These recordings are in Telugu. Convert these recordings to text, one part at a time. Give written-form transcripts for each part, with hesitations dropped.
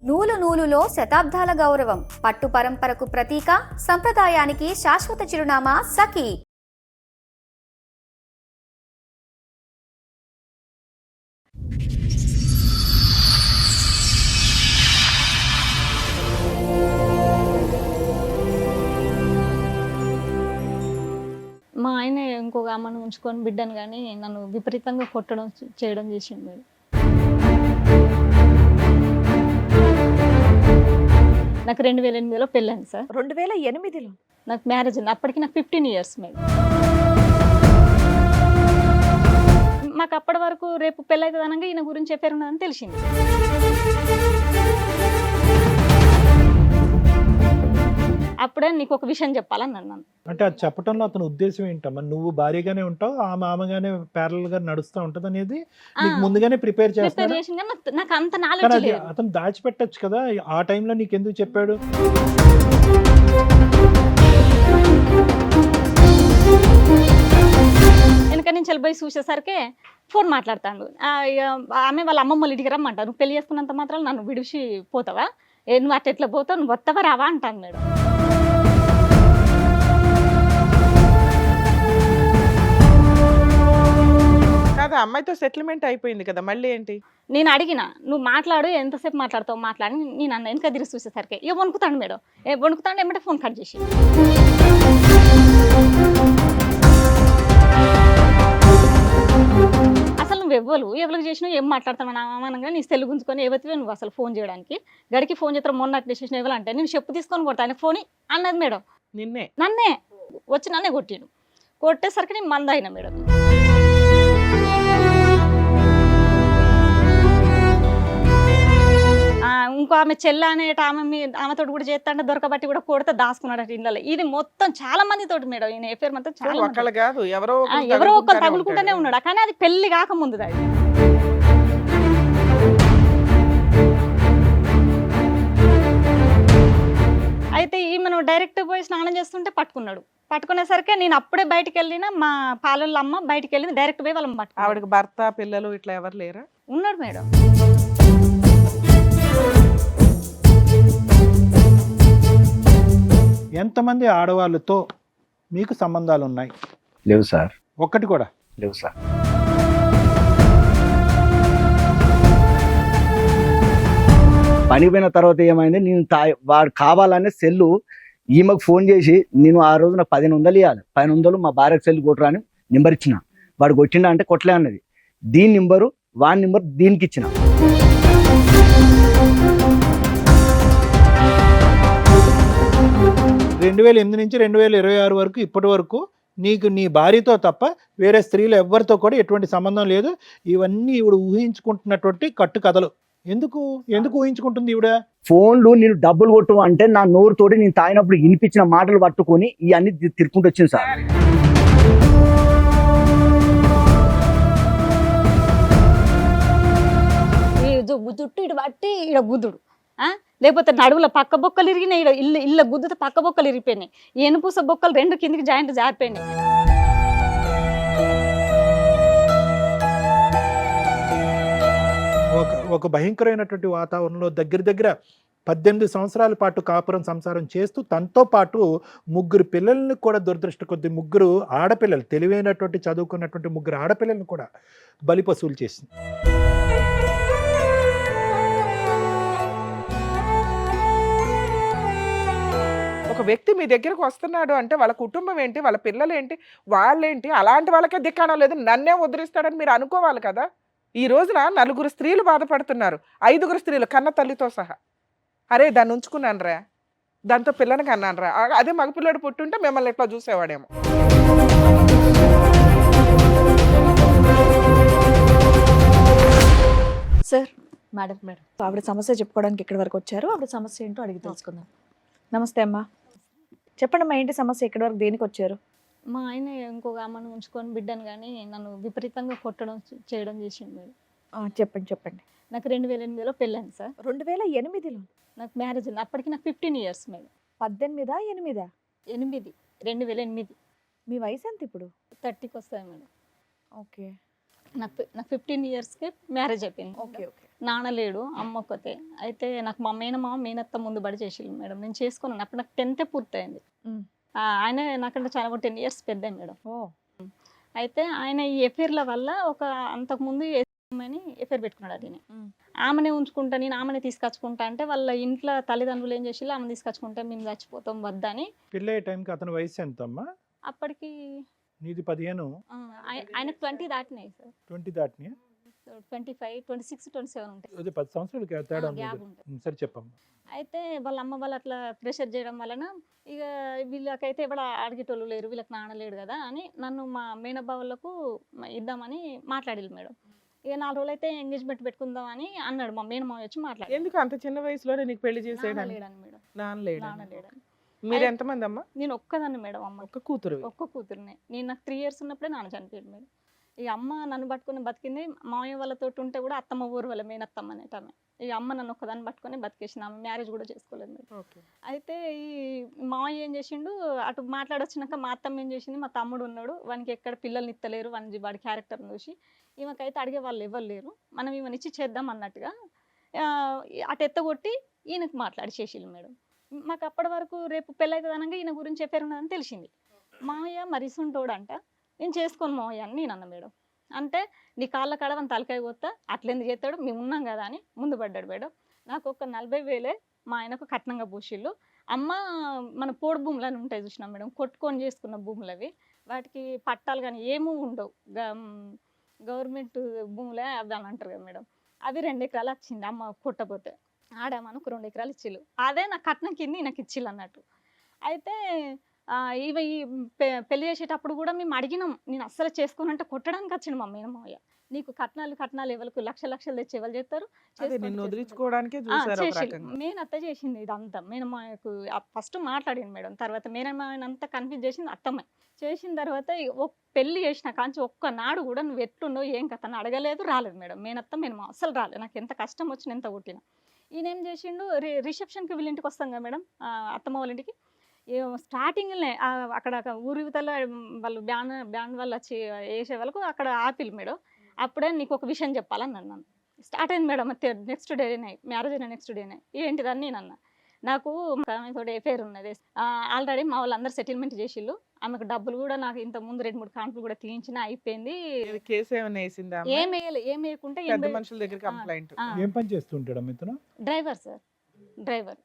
నూలు నూలులో శతాబ్దాల గౌరవం, పట్టు పరంపరకు ప్రతీక, సంప్రదాయానికి శాశ్వత చిరునామా సఖీ. మా ఆయన ఇంకొక అమ్మను ఉంచుకొని బిడ్డను కానీ నన్ను విపరీతంగా కొట్టడం చేయడం చేసిండు మేడం. నాకు 2008లో పెళ్ళైంది సార్. 2008లో నాకు మ్యారేజ్ అయింది. అప్పటికి నాకు 15 ఇయర్స్ మేడం. మాకు అప్పటి వరకు రేపు పెళ్ళైతుంది అనగా ఈయన గురించి చెప్పారు ఉన్నదని తెలిసింది. అప్పుడే నీకు ఒక విషయం చెప్పాలని అన్నాను. అంటే అది చెప్పడంలో అతని ఉద్దేశం ఏంటమ్మా? నువ్వు భారీగానే ఉంటావు, ఆ మామగానే ప్యారల్ గా నడుస్తూ ఉంటది అనేది నీకు ముందుగానే ప్రిపేర్ చేస్తాడు. నాకు అంత నాలెడ్జ్ లేదు. అతను దాచిపెట్టచ్చు కదా, ఆ టైంలో నీకు ఎందుకు చెప్పాడు? వెనక నుంచి వెళ్ళిపోయి చూసేసరికి ఫోన్ మాట్లాడతాడు. ఆమె వాళ్ళ అమ్మమ్మలు ఇంటికి రమ్మంటారు. నువ్వు పెళ్లి చేసుకున్నంత మాత్రం నన్ను విడిచి పోతావా, నువ్వు అట్లా ఎట్లా పోతావు, నువ్వు వస్తావా రావా అంటాను మేడం. కాదు, అమ్మాయితో సెటిల్మెంట్ అయిపోయింది కదా, మళ్ళీ ఏంటి? నేను అడిగిన, నువ్వు మాట్లాడు, ఎంతసేపు మాట్లాడతావు మాట్లాడి. నేను అన్న వెనక తిరిగి చూసేసరికి ఇక వణుకుతాడు మేడం. వణుకుతాడు ఏమంటే ఫోన్ కట్ చేసి, అసలు నువ్వు ఎవరికి చేసినావు, ఏం మాట్లాడతావు అనగా నీ సెల్ గుంజుకొని ఏవతివే నువ్వు అసలు ఫోన్ చేయడానికి, గడికి ఫోన్ చేస్తారు మొన్న అట్లా చేసిన ఎవరంటే నేను చెప్పు తీసుకొని కొడతా ఆయన ఫోన్ అన్నది మేడం. నన్నే వచ్చి నన్నే కొట్టిడు. కొట్టేసరికి నేను మంద అయినా మేడం. ఇంకో ఆమె చెల్ల అనేట ఆమెతో కూడా చేస్తాంటే దొరకబట్టి కూడా కొడితే దాచుకున్నాడట ఇళ్ళలో. ఇది మొత్తం చాలా మంది తోటి మేడం. ఈయన ఎఫ్ఐఆర్ మొత్తం చాలా ఎవరో ఒకరు తగులుకుంటూనే ఉన్నాడు. కానీ అది పెళ్లి కాకముందు అది. అయితే ఈమెను డైరెక్ట్ పోయి స్నానం చేస్తుంటే పట్టుకున్నాడు. పట్టుకునేసరికి నేను అప్పుడే బయటికి వెళ్ళిన, మా పాలళ్ళ అమ్మ బయటికి వెళ్ళింది, డైరెక్ట్ పోయి వాళ్ళని పట్టుకున్నాడు. ఆవిడకి భర్త పిల్లలు ఇట్లా ఎవరు లేరా? ఉన్నాడు మేడం. ఎంతమంది ఆడవాళ్ళతో మీకు సంబంధాలు ఉన్నాయి? లేవు సార్. ఒక్కటి కూడా లేవు సార్. పనికి పోయిన తర్వాత ఏమైంది, నేను వాడు కావాలనే సెల్లు ఈమెకు ఫోన్ చేసి, నేను ఆ రోజు నాకు 1500 ఇవ్వాలి, 1500 మా భార్యకు సెల్లు కొట్టరా అని నెంబర్ ఇచ్చిన. వాడు కొట్టిండా అంటే కొట్టలే అన్నది. దీని నెంబరు వాడి నెంబర్ దీనికి ఇచ్చిన. రెండు 2008 నుంచి 2026 వరకు ఇప్పటి వరకు నీకు నీ భార్యతో తప్ప వేరే స్త్రీలు ఎవరితో కూడా ఎటువంటి సంబంధం లేదు. ఇవన్నీ ఈవిడ ఊహించుకుంటున్నటువంటి కట్టు కథలు. ఎందుకు ఊహించుకుంటుంది ఈవిడ? ఫోన్లు నేను డబ్బులు కొట్టు అంటే నా నోరుతోటి నేను తాగినప్పుడు వినిపించిన మాటలు పట్టుకొని ఇవన్నీ తిరుక్కుంటూ వచ్చింది సార్. జుట్టు ఇటు పట్టి ఈడ గుద్దుడు, లేకపోతే నడువుల పక్క బొక్కలు ఇరిగినాయి, ఇళ్ళ గుద్దుతో పక్క బొక్కలు ఇరిగిపోయినాయి, ఎనుపూస బొక్కలు 2 కిందికి జాయింట్ జారిపోయినాయి. ఒక భయంకరమైనటువంటి వాతావరణంలో దగ్గర 18 సంవత్సరాల పాటు కాపురం సంసారం చేస్తూ తనతో పాటు 3 పిల్లల్ని కూడా దురదృష్ట కొద్ది 3 ఆడపిల్లలు, తెలివైనటువంటి చదువుకున్నటువంటి 3 ఆడపిల్లలను కూడా బలిపశువులు చేసింది. ఒక వ్యక్తి మీ దగ్గరకు వస్తున్నాడు అంటే వాళ్ళ కుటుంబం ఏంటి, వాళ్ళ పిల్లలు ఏంటి, వాళ్ళేంటి, అలాంటి వాళ్ళకే దిక్కాణం లేదు, నన్నే ఉద్ధరిస్తాడని మీరు అనుకోవాలి కదా. ఈ రోజున 4 స్త్రీలు బాధపడుతున్నారు, 5 స్త్రీలు కన్న తల్లితో సహా. అరే దాన్ని ఉంచుకున్నాను రా, దాంతో పిల్లని కన్నాను రా, అదే మగపిల్లడు పుట్టుంటే మిమ్మల్ని ఎట్లా చూసేవాడేమో. సార్, మేడం ఆవిడ సమస్య చెప్పుకోవడానికి ఇక్కడి వరకు వచ్చారు. ఆవిడ సమస్య ఏంటో అడిగి తెలుసుకుందాం. నమస్తే అమ్మా, చెప్పండి అమ్మా, ఏంటి సమస్య? ఇక్కడి వరకు దేనికి వచ్చారు? మా ఆయన ఇంకొక అమ్మను ఉంచుకొని బిడ్డను కానీ నన్ను విపరీతంగా కొట్టడం చేయడం చేసిండు మేడం. చెప్పండి. నాకు 2008లో పెళ్ళైంది సార్. 2008లో నాకు మ్యారేజ్ అయింది. అప్పటికి నాకు 15 ఇయర్స్ మేడం. 18 8 8 2008. మీ వయసు ఎంత ఇప్పుడు? 30కి వస్తాయి మేడం. ఓకే. నాకు 15 ఇయర్స్కి మ్యారేజ్ అయిపోయింది. ఓకే. నాన్న లేడు, అమ్మ ఒక్కతే. అయితే నాకు మా మేనమామ మేనత్త ముందు బడి చేసిళ్ళు మేడం. నేను చేసుకున్నాను అప్పుడు నాకు 10th పూర్తయింది. మ్. ఆయన నాకంటే చాలా 10 ఇయర్స్ పెద్ద మేడం. ఓ అయితే ఆయన ఈ ఎఫైర్ల వల్ల ఒక అంతకుముందు అని ఎఫైర్ పెట్టుకున్నాడు అది. మ్. ఆమెనే ఉంచుకుంటా, నేను ఆమెనే తీసుకొచ్చుకుంటా అంటే వాళ్ళ ఇంట్లో తల్లిదండ్రులు ఏం చేసి ఆమె తీసుకొచ్చుకుంటే మేము చచ్చిపోతాం వద్దని. పెళ్ళి అయ్యే టైంకి అతని వయసు ఎంత అమ్మా? అప్పటికి నీది 15, ఆయన 20 దాటినాయి సార్. 20 దాటినాయి. 25, 26, 27 ఉంటాయి. అదే 10 సంవత్సరాలు తేడా ఉంది. గ్యాప్ ఉంటుంది. సరే చెప్పమ్మా. అయితే వాళ్ళ అమ్మ వాళ్ళు అట్లా ప్రెషర్ చేయడం వలన ఇక వీళ్ళకైతే ఎవడ అడిగేటోళ్ళు లేరు, వీళ్ళకి నాన్న లేడు కదా అని నన్ను మా మేనబ్బా వాళ్ళకు ఇద్దామని మాట్లాడిల్లు మేడం. ఇక 4 రోజులు అయితే ఎంగేజ్మెంట్ పెట్టుకుందాం అని అన్నాడు మా మేనమావ వచ్చి మాట్లాడి. ఎందుకు అంత చిన్న వయసులోనే నీకు పెళ్లి నాన్న చేసేయడానికి? లేడని మేడం. నాన్న లేడా? నాన్న లేడని. మీరు ఎంతమంది అమ్మా? నేను ఒక్కదాన్ని మేడం. అమ్మ ఒక్క కూతురు. ఒక్క కూతురునే. నేను నాకు 3 years ఉన్నప్పుడే నాన్న చనిపోయాడు మేడం. ఇక అమ్మ నన్ను పట్టుకుని బతికింది. మామయ్య వాళ్ళతో ఉంటే కూడా అత్తమ్మ ఊరు వాళ్ళ మేనత్తమ్మ అనేట ఆమె. ఇక అమ్మ నన్ను ఒక్కదాన్ని పట్టుకొని బతికేసింది. ఆమె మ్యారేజ్ కూడా చేసుకోలేదు మేడం. ఓకే. అయితే ఈ మామయ్య ఏం చేసిండు, అటు మాట్లాడొచ్చినాక మా అత్తమ్మ ఏం చేసింది, మా తమ్ముడు ఉన్నాడు, వానికి ఎక్కడ పిల్లల్ని ఇత్తలేరు, వాడి క్యారెక్టర్ చూసి ఈమెకైతే అడిగే వాళ్ళు ఎవరు లేరు, మనం ఈమెను ఇచ్చి చేద్దాం అన్నట్టుగా అటు ఎత్తగొట్టి ఈయనకు మాట్లాడి చేసిళ్ళు మేడం. మాకు అప్పటి వరకు రేపు పెళ్ళైతే అనగా ఈయన గురించి చెప్పారు ఉన్నదని తెలిసింది. మామయ్య మరిసుంటోడు అంట, నేను చేసుకోను మామయ్య అని నేను అన్న మేడం. అంటే నీ కాళ్ళ కడవని తలకాయ కొత్తా అట్లెందుకు చేస్తాడు, మేము ఉన్నాం కదా అని ముందు పడ్డాడు మేడం. నాకు ఒక 40,000 మా ఆయనకు కట్నంగా పూసిళ్ళు. అమ్మ మన పోడు భూములు అని ఉంటాయి చూసినాం మేడం, కొట్టుకొని చేసుకున్న భూములు అవి, వాటికి పట్టాలు కానీ ఏమీ ఉండవు, గవర్నమెంట్ భూములే అవి అని అంటారు కదా మేడం. అవి 2 ఎకరాలు వచ్చింది అమ్మ కొట్టపోతే. ఆడమ్మకు 2 ఎకరాలు ఇచ్చిళ్ళు, అదే నాకు కట్నం కింద నాకు ఇచ్చిళ్ళు అన్నట్టు. అయితే ఇవి పెళ్లి చేసేటప్పుడు కూడా మేము అడిగినాం, నేను అస్సలు చేసుకోనంటే కొట్టడానికి వచ్చిండు మా మేనమావయ్య. నీకు కట్నాలు ఎవరికి లక్షలు తెచ్చి ఎవరు చేస్తారు, నిన్ను వదిలించుకోవడానికే చూసారు ఒక రకంగా. మేనత్త చేసింది ఇదంతా. మేనమావయ్యకు ఫస్ట్ మాట్లాడింది మేడం, తర్వాత మేనమావయ్యని అంతా కన్ఫ్యూజ్ చేసింది అత్తమ్మ. చేసిన తర్వాత పెళ్లి చేసిన కాంచి ఒక్కనాడు కూడా నువ్వు ఎట్లున్నావు ఏం కథ అని అడగలేదు, రాలేదు మేడం. మేనత్త మేనమావ అస్సలు రాలేదు. నాకు ఎంత కష్టం వచ్చిన ఎంత కొట్టిన. ఈయన ఏం చేసిండు, రిసెప్షన్కి వీళ్ళ ఇంటికి వస్తాం కదా మేడం, అత్తమ్మ వాళ్ళ ఇంటికి. స్టార్టింగ్లోనే అక్కడ ఊరి యువతల వాళ్ళు బ్యాండ్ వాళ్ళు వచ్చి వేసే వాళ్ళకు అక్కడ ఆపిల్ మేడం. అప్పుడే నీకు ఒక విషయం చెప్పాలని నన్ను. స్టార్ట్ అయింది మేడం. నెక్స్ట్ డేనే మ్యారేజ్ అయిన నెక్స్ట్ డేనే ఏంటిదని నేను అన్న. నాకు ఆమెతో ఎఫైర్ ఉన్నది, ఆల్రెడీ మా వాళ్ళందరూ సెటిల్మెంట్ చేసిళ్ళు, ఆమెకు డబ్బులు కూడా నాకు ఇంత ముందు 2-3 కాన్పులు కూడా తీయించిన అయిపోయింది. కేసు ఏమైనా వేసిందా? ఏం వేయకుంటే పెద్ద మనుషుల దగ్గర కంప్లైంట్. ఏం పని చేస్తుంటాడు ఇతను? Driver sir, driver.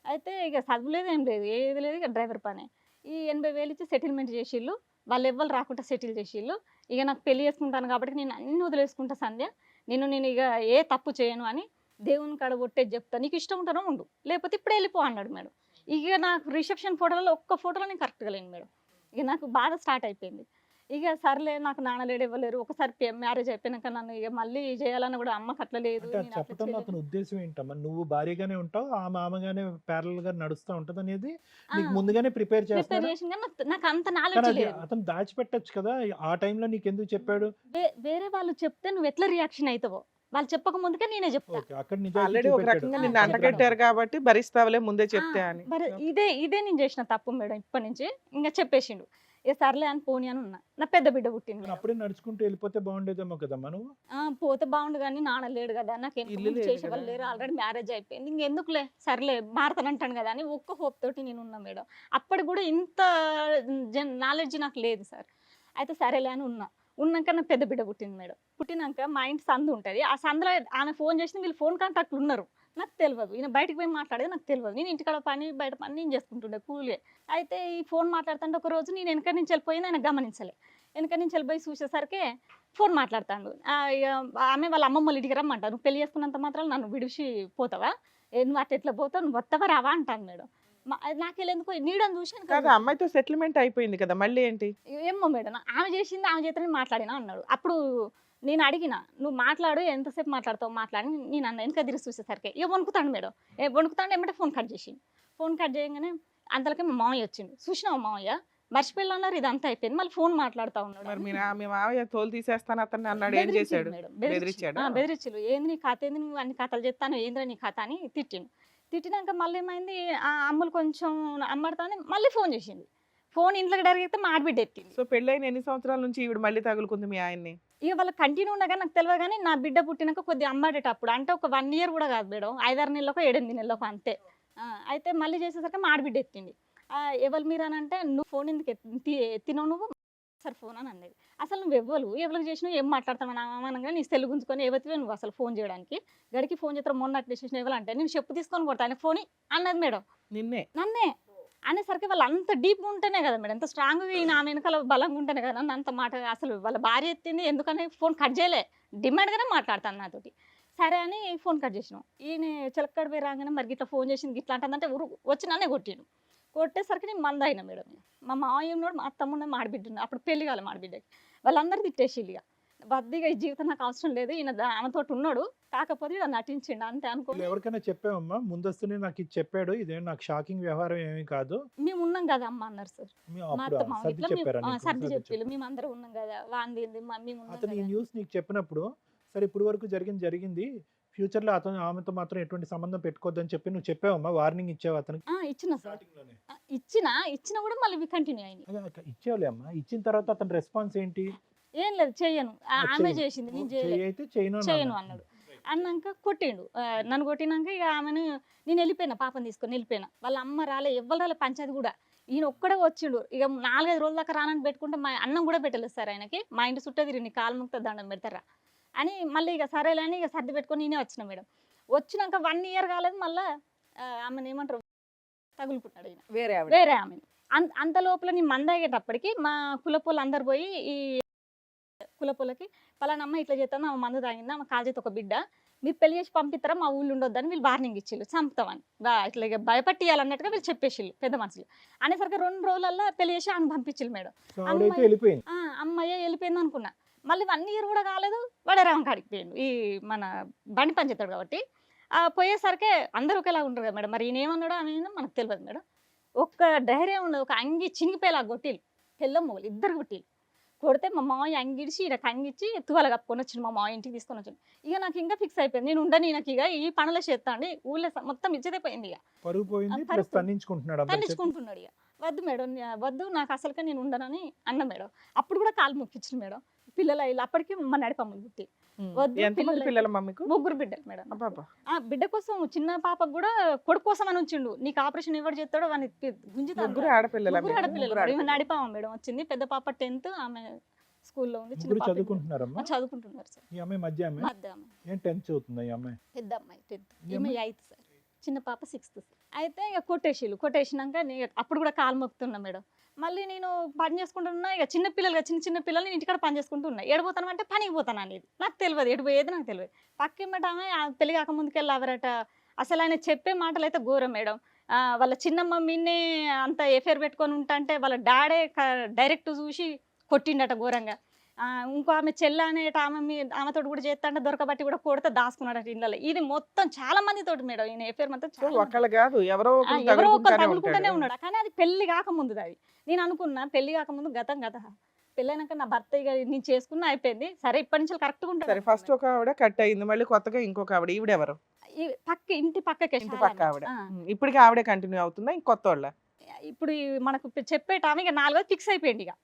అయితే ఇక చదువులేదు ఏం లేదు, ఏది లేదు, ఇక డ్రైవర్ పనే. ఈ 80,000 ఇచ్చి సెటిల్మెంట్ చేసిళ్ళు, వాళ్ళు ఎవ్వరు రాకుండా సెటిల్ చేసిళ్ళు. ఇక నాకు పెళ్లి చేసుకుంటాను కాబట్టి నేను అన్ని వదిలేసుకుంటా సంధ్య, నేను ఇక ఏ తప్పు చేయను అని దేవుని కాడ కొట్టేది చెప్తా, నీకు ఇష్టం ఉంటానో ఉండు, లేకపోతే ఇప్పుడు వెళ్ళిపో అన్నాడు మేడం. ఇక నాకు రిసెప్షన్ ఫోటోలలో ఒక్క ఫోటోలో నేను కరెక్ట్గా లేను మేడం. ఇక నాకు బాధ స్టార్ట్ అయిపోయింది. ఇక సర్లే నాకు నాన్న లేడు ఇవ్వలేరు, ఒకసారి మ్యారేజ్ అయిపోయినాక నన్ను ఇక మళ్ళీ చేయాలని కూడా అమ్మకి అట్లా లేదు. చెప్పడంలో అతని ఉద్దేశం ఏంటమ్మా? నువ్వు భారీగానే ఉంటావు, ఆ మామగానే ప్యారల్ గా నడుస్తూ ఉంటది అనేది నీకు ముందుగానే ప్రిపేర్ చేస్తాడు. నాకు అంత నాలెడ్జ్ లేదు. అతను దాచిపెట్టచ్చు కదా, ఆ టైంలో నీకు ఎందుకు చెప్పాడు? వేరే వాళ్ళు చెప్తే నువ్వు ఎట్లా రియాక్షన్ అవుతావో, వాళ్ళు చెప్పక ముందుకే నేనే చెప్తా. ఆల్రెడీ ఒక రకంగా నిన్ను అంటగట్టారు కాబట్టి భరిస్తావులే ముందే చెప్తే అని. ఇదే నేను చేసిన తప్పు మేడం. ఇప్పటి నుంచి ఇంకా చెప్పేసిండు, ఏ సర్లే అని పోనీ అని ఉన్నా. నా పెద్ద బిడ్డ పుట్టింది. అప్పుడే నడుచుకుంటూ వెళ్ళిపోతే బాగుండేదేమో కదమ్మా నువ్వు. పోతే బాగుండు కానీ నాన్న లేడు కదా, నాకు చేసే వాళ్ళు లేరు, ఆల్రెడీ మ్యారేజ్ అయిపోయింది, ఇంకెందుకులే సర్లే మారతానంటాను కదా అని ఒక్క హోప్ తోటి నేను ఉన్నా మేడం. అప్పటి కూడా ఇంత నాలెడ్జ్ నాకు లేదు సార్. అయితే సరేలే అని ఉన్నాక నా పెద్ద బిడ్డ పుట్టింది మేడం. పుట్టినాక మా ఇంటి సందు ఉంటుంది, ఆ సందులో ఆమె ఫోన్ చేసిన వీళ్ళు ఫోన్ కాంటాక్ట్ ఉన్నారు, నాకు తెలియదు. ఈయన బయటకు పోయి మాట్లాడేది నాకు తెలియదు. నేను ఇంటికాడ పని బయట పని నేను చేసుకుంటుండే కూలే. అయితే ఈ ఫోన్ మాట్లాడుతుంటే ఒక రోజు నేను వెనక నుంచి వెళ్ళిపోయింది, ఆయన గమనించలే. వెనక నుంచి వెళ్ళిపోయి చూసేసరికి ఫోన్ మాట్లాడుతాడు. ఆమె వాళ్ళ అమ్మమ్మలు ఇంటికి రమ్మంటారు, నువ్వు పెళ్లి చేసుకున్నంత మాత్రం నన్ను విడిచి పోతావా, నువ్వు అట్లా ఎట్లా పోతావు, నువ్వు వస్తావా రావా అంటాను మేడం. నాకెళ్ళేందుకు నీడని చూసాను కదా. అమ్మాయితో సెటిల్మెంట్ అయిపోయింది కదా, మళ్ళీ ఏంటి? ఏమో మేడం, ఆమె చేసింది ఆమె చేతనే మాట్లాడినా అన్నాడు. అప్పుడు నేను అడిగిన, నువ్వు మాట్లాడు, ఎంతసేపు మాట్లాడతావు మాట్లాడి నేను అన్న. వెనక తిరిగి చూసేసరికి ఇక వణుకుతాడు మేడం. వణుకుతాడు ఏమంటే ఫోన్ కట్ చేసిండు. ఫోన్ కట్ చేయగానే అంతలోకి మా మామయ్య వచ్చిండు. చూసినావు మామయ్య మర్చిపోయి అన్నారు, ఇదంతా అయిపోయింది, మళ్ళీ ఫోన్ మాట్లాడుతూ ఉన్నాడు. మీ మామయ్య తోలు తీసేస్తాను అతన్ని అన్నాడు, ఏం చేశాడు? బెదిరించాడు. ఏంది నీ కథ, ఏంది నువ్వు అన్ని కథలు చెప్తాను, ఏంద్రా నీ కథ అని తిట్టిండు. తిట్టినాక మళ్ళీ ఏమైంది, ఆ అమ్ములు కొంచెం అమ్మడతాని మళ్ళీ ఫోన్ చేసింది. ఫోన్ ఇంట్లోకి డైరెక్ట్ మా ఆడబిడ్డ ఎత్తింది. సో పెళ్ళైన ఎన్ని సంవత్సరాల నుంచి ఈవిడ మళ్ళీ తగులుకుంది మీ ఆయన్ని? ఇక వాళ్ళ కంటిన్యూ ఉండగా నాకు తెలియదు కానీ నా బిడ్డ పుట్టినాక కొద్దిగా అమ్మాడేటప్పుడు అంటే ఒక 1 year కూడా కాదు మేడం, 5-6 నెలలకు 8-8 నెలలకు అంతే. అయితే మళ్ళీ చేసేసరికి మా ఆడబిడ్డ ఎత్తింది. ఎవరు మీరు అని అంటే, నువ్వు ఫోన్ ఎందుకు ఎత్తినావు నువ్వు సార్ ఫోన్ అని అనేది. అసలు నువ్వు ఎవరికి చేసినావు ఏం మాట్లాడతావు అనగా నీ సెల్ గుంజుకొని ఎవరివే నువ్వు అసలు ఫోన్ చేయడానికి, గడికి ఫోన్ చేస్తావు మొన్న అట్లా చేసిన ఎవరంటే నేను చెప్పు తీసుకొని కొడతా ఆయన ఫోన్ అన్నది మేడం. నన్నే అనేసరికి వాళ్ళు అంత డీప్గా ఉంటేనే కదా మేడం, ఎంత స్ట్రాంగ్గా ఈయన ఆమె వెనకాల బలంగా ఉంటేనే కదా నన్ను అంత మాట. అసలు వాళ్ళ భార్య ఎత్తింది ఎందుకని ఫోన్ కట్ చేయలే, డిమాండ్గానే మాట్లాడతాను నాతోటి. సరే అని ఫోన్ కట్ చేసినాం. ఈయన చిలక్కడ పోయి రాగానే మరి ఇట్లా ఫోన్ చేసింది ఇట్లా అంటుందంటే వచ్చి నన్నే కొట్టిండు. కొట్టేసరికి నేను మంద అయినా మేడం. మా మావయ్య ఉన్నాడు, మా తమ్ముడు, మా ఆడబిడ్డ ఉన్నాడు. అప్పుడు పెళ్లి కాలే మా ఆడబిడ్డకి. వాళ్ళందరూ తిట్టేసి ఇక వద్దిగా ఈ జీవితం నాకు అవసరం లేదు, ఈయన ఆమెతో ఉన్నాడు కాకపోతే ఇలా నటించిండు అంతే అనుకో. ఎవరికైనా చెప్పామమ్మా ముందస్తునే నాకు ఇది చెప్పాడు, ఇదే నాకు షాకింగ్ వ్యవహారం ఏమీ కాదు, మేము ఉన్నాం కదా అమ్మ అన్నారు సార్. మా అత్త మామ సర్ది ఇట్లా చెప్పారా మేము నీకు? సర్ది సర్ది చెప్పి మేము అందరం ఉన్నాం కదా, వాంది మేము ఉన్నాం అతను ఈ కదా. న్యూస్ నీకు చెప్పినప్పుడు సరే ఇప్పుడు వరకు జరిగింది ఫ్యూచర్ లో అతను ఆమెతో మాత్రం ఎటువంటి సంబంధం పెట్టుకోవద్దని చెప్పి నువ్వు చెప్పావమ్మా, వార్నింగ్ ఇచ్చావు అతనికి? ఇచ్చిన సార్, స్టార్టింగ్ లోనే ఇచ్చిన కూడా మళ్ళీ కంటిన్యూ అయింది. ఇచ్చావులే అమ్మా. ఇచ్చిన తర్వాత అతని రెస్పాన్స్ ఏంటి? ఏం లేదు చెయ్యను, ఆమె చెయ్యి. చేసింది నేను చెయ్యి అయితే చేయను చేయను అన్నాడు. అన్నాక కొట్టిండు. నన్ను కొట్టినాక ఇక ఆమెను నేను వెళ్ళిపోయినా, పాపని తీసుకొని వెళ్ళిపోయినా. వాళ్ళ అమ్మ రాలే, ఎవ్వరు రాలే, పంచాయతీ కూడా. ఈయన ఒక్కడే వచ్చిండు. ఇక 4-5 రోజుల దాకా రానని పెట్టుకుంటే మా అన్నం కూడా పెట్టలేదు సార్ ఆయనకి. మా ఇంటి చుట్టూ తిరిగి నీ కాలు ముక్త దండం పెడతారా అని మళ్ళీ ఇక సరేలే అని ఇక సర్ది పెట్టుకొని నేనే వచ్చిన మేడం. వచ్చినాక 1 year కాలేదు మళ్ళీ ఆమెను ఏమంటారు తగులుకున్నాడు ఈయన వేరే ఆమెను. అంత లోపల నేను మందయ్యేటప్పటికి మా కులపోళ్ళు అందరు పోయి ఈ కులపోలకి పలానా అమ్మ ఇట్లా చేస్తాను, ఆమె మందు తాగిందా, ఆమె కాల్ చేతి ఒక బిడ్డ, మీరు పెళ్లి చేసి పంపిస్తారా మా ఊళ్ళు ఉండొద్దని వీళ్ళు వార్నింగ్ ఇచ్చిళ్ళు, చంపుతామని ఇట్లా ఇక భయపట్టియాలన్నట్టుగా వీళ్ళు చెప్పేసిళ్ళు పెద్ద మనుషులు. అనేసరికి 2 రోజులలో పెళ్లి చేసి ఆమె పంపించిళ్ళు మేడం. వెళ్ళిపోయింది. అమ్మాయి వెళ్ళిపోయింది అనుకున్నా. మళ్ళీ 1 year కూడా కాలేదు వడరామ కాడికి పోయిండు. ఈ మన బండి పని చేస్తాడు కాబట్టి పోయేసరికి అందరూ ఒకేలా ఉంటారు కదా మేడం. మరి ఈయన ఏమన్నాడో ఆమె మనకు తెలియదు మేడం. ఒక్క ధైర్యం ఉండదు, ఒక అంగి చినిగిపోయేలా కొట్టిలు, పెళ్ళం మొగలు ఇద్దరు కొట్టిలు. కొడితే మా మామయ్య అంగిడిచి ఈయనకు అంగిచ్చి తువాల కప్పుకొని వచ్చిండు, మా మామయ్య ఇంటికి తీసుకొని వచ్చిండు. ఇక నాకు ఇంకా ఫిక్స్ అయిపోయింది, నేను ఉండని నాకు ఇక ఈ పనులు చేస్తా అండి, ఊళ్ళో మొత్తం ఇచ్చేదైపోయింది. ఇక పరుగు పోయింది, తన్నించుకుంటున్నాడు. ఇక వద్దు మేడం వద్దు, నాకు అసలుకే నేను ఉండనని అన్న మేడం. అప్పుడు కూడా కాలు మొక్కించిన మేడం. పిల్లలు అప్పటికి మా నడిపమ్మలు పుట్టి పిల్లల మమ్మీకు 3 బిడ్డలు మేడం. బిడ్డ కోసం చిన్న పాపకు కూడా కొడుకు కోసం అని ఉంచిండు. నీకు ఆపరేషన్ ఎవరు చేస్తాడో వాడిని గుంజుతాడు. ఆడపిల్లలు నడిపామా మేడం వచ్చింది. పెద్ద పాప 10th, ఆమె స్కూల్లో ఉంది. చిన్న పాప చదువుకుంటున్నారు సార్. పెద్ద అమ్మాయి 10th, ఈమె 8th సార్. చిన్న పాప 6th. అయితే ఇక కొట్టేసినాక అప్పుడు కూడా కాలు మొక్కుతున్నా మేడం. మళ్ళీ నేను పని చేసుకుంటున్నా. ఇక చిన్న పిల్లలు ఇంటికాడ పని చేసుకుంటూ ఉన్నా. ఏడిపోతాను అంటే పనికి పోతాను అనేది నాకు తెలియదు, ఎడిపోయేది నాకు తెలియదు. పక్కిమ్మట ఆమె పెళ్లి కాక ముందుకెళ్ళి అవరట. అసలు ఆయన చెప్పే మాటలు అయితే ఘోరం మేడం. వాళ్ళ చిన్నమ్మ మీన్నే అంత ఎఫైర్ పెట్టుకొని ఉంటాంటే వాళ్ళ డాడే డైరెక్ట్ చూసి కొట్టిండట ఘోరంగా. ఇంకో ఆమె చెల్ల అనేట ఆమెతో కూడా చేస్తా అంటే దొరకబట్టి కూడా కొడితే దాచుకున్నాడట ఇళ్ళలో. ఇది మొత్తం చాలా మంది తోటి మేడం ఈయన ఎఫైర్ మొత్తం ఎవరో ఒకరు తగులుకుంటూనే ఉన్నాడు. కానీ అది పెళ్లి కాకముందు. అది నేను అనుకున్నా పెళ్లి కాకముందు గతం పెళ్ళైనాక నా భర్త ఇక నేను చేసుకున్నా అయిపోయింది, సరే ఇప్పటి నుంచి కరెక్ట్గా ఉంటాడు. ఫస్ట్ ఒక ఆవిడ కట్ అయింది, మళ్ళీ కొత్తగా ఇంకొక ఆవిడ. ఈవిడెవరు? ఇంటి పక్కకి పక్క ఆవిడ. ఇప్పటికి ఆవిడే కంటిన్యూ అవుతుందా ఇంకొత్త వాళ్ళ? ఇప్పుడు మనకు చెప్పేట ఆమె ఇక 4వ ఫిక్స్ అయిపోయింది. ఇక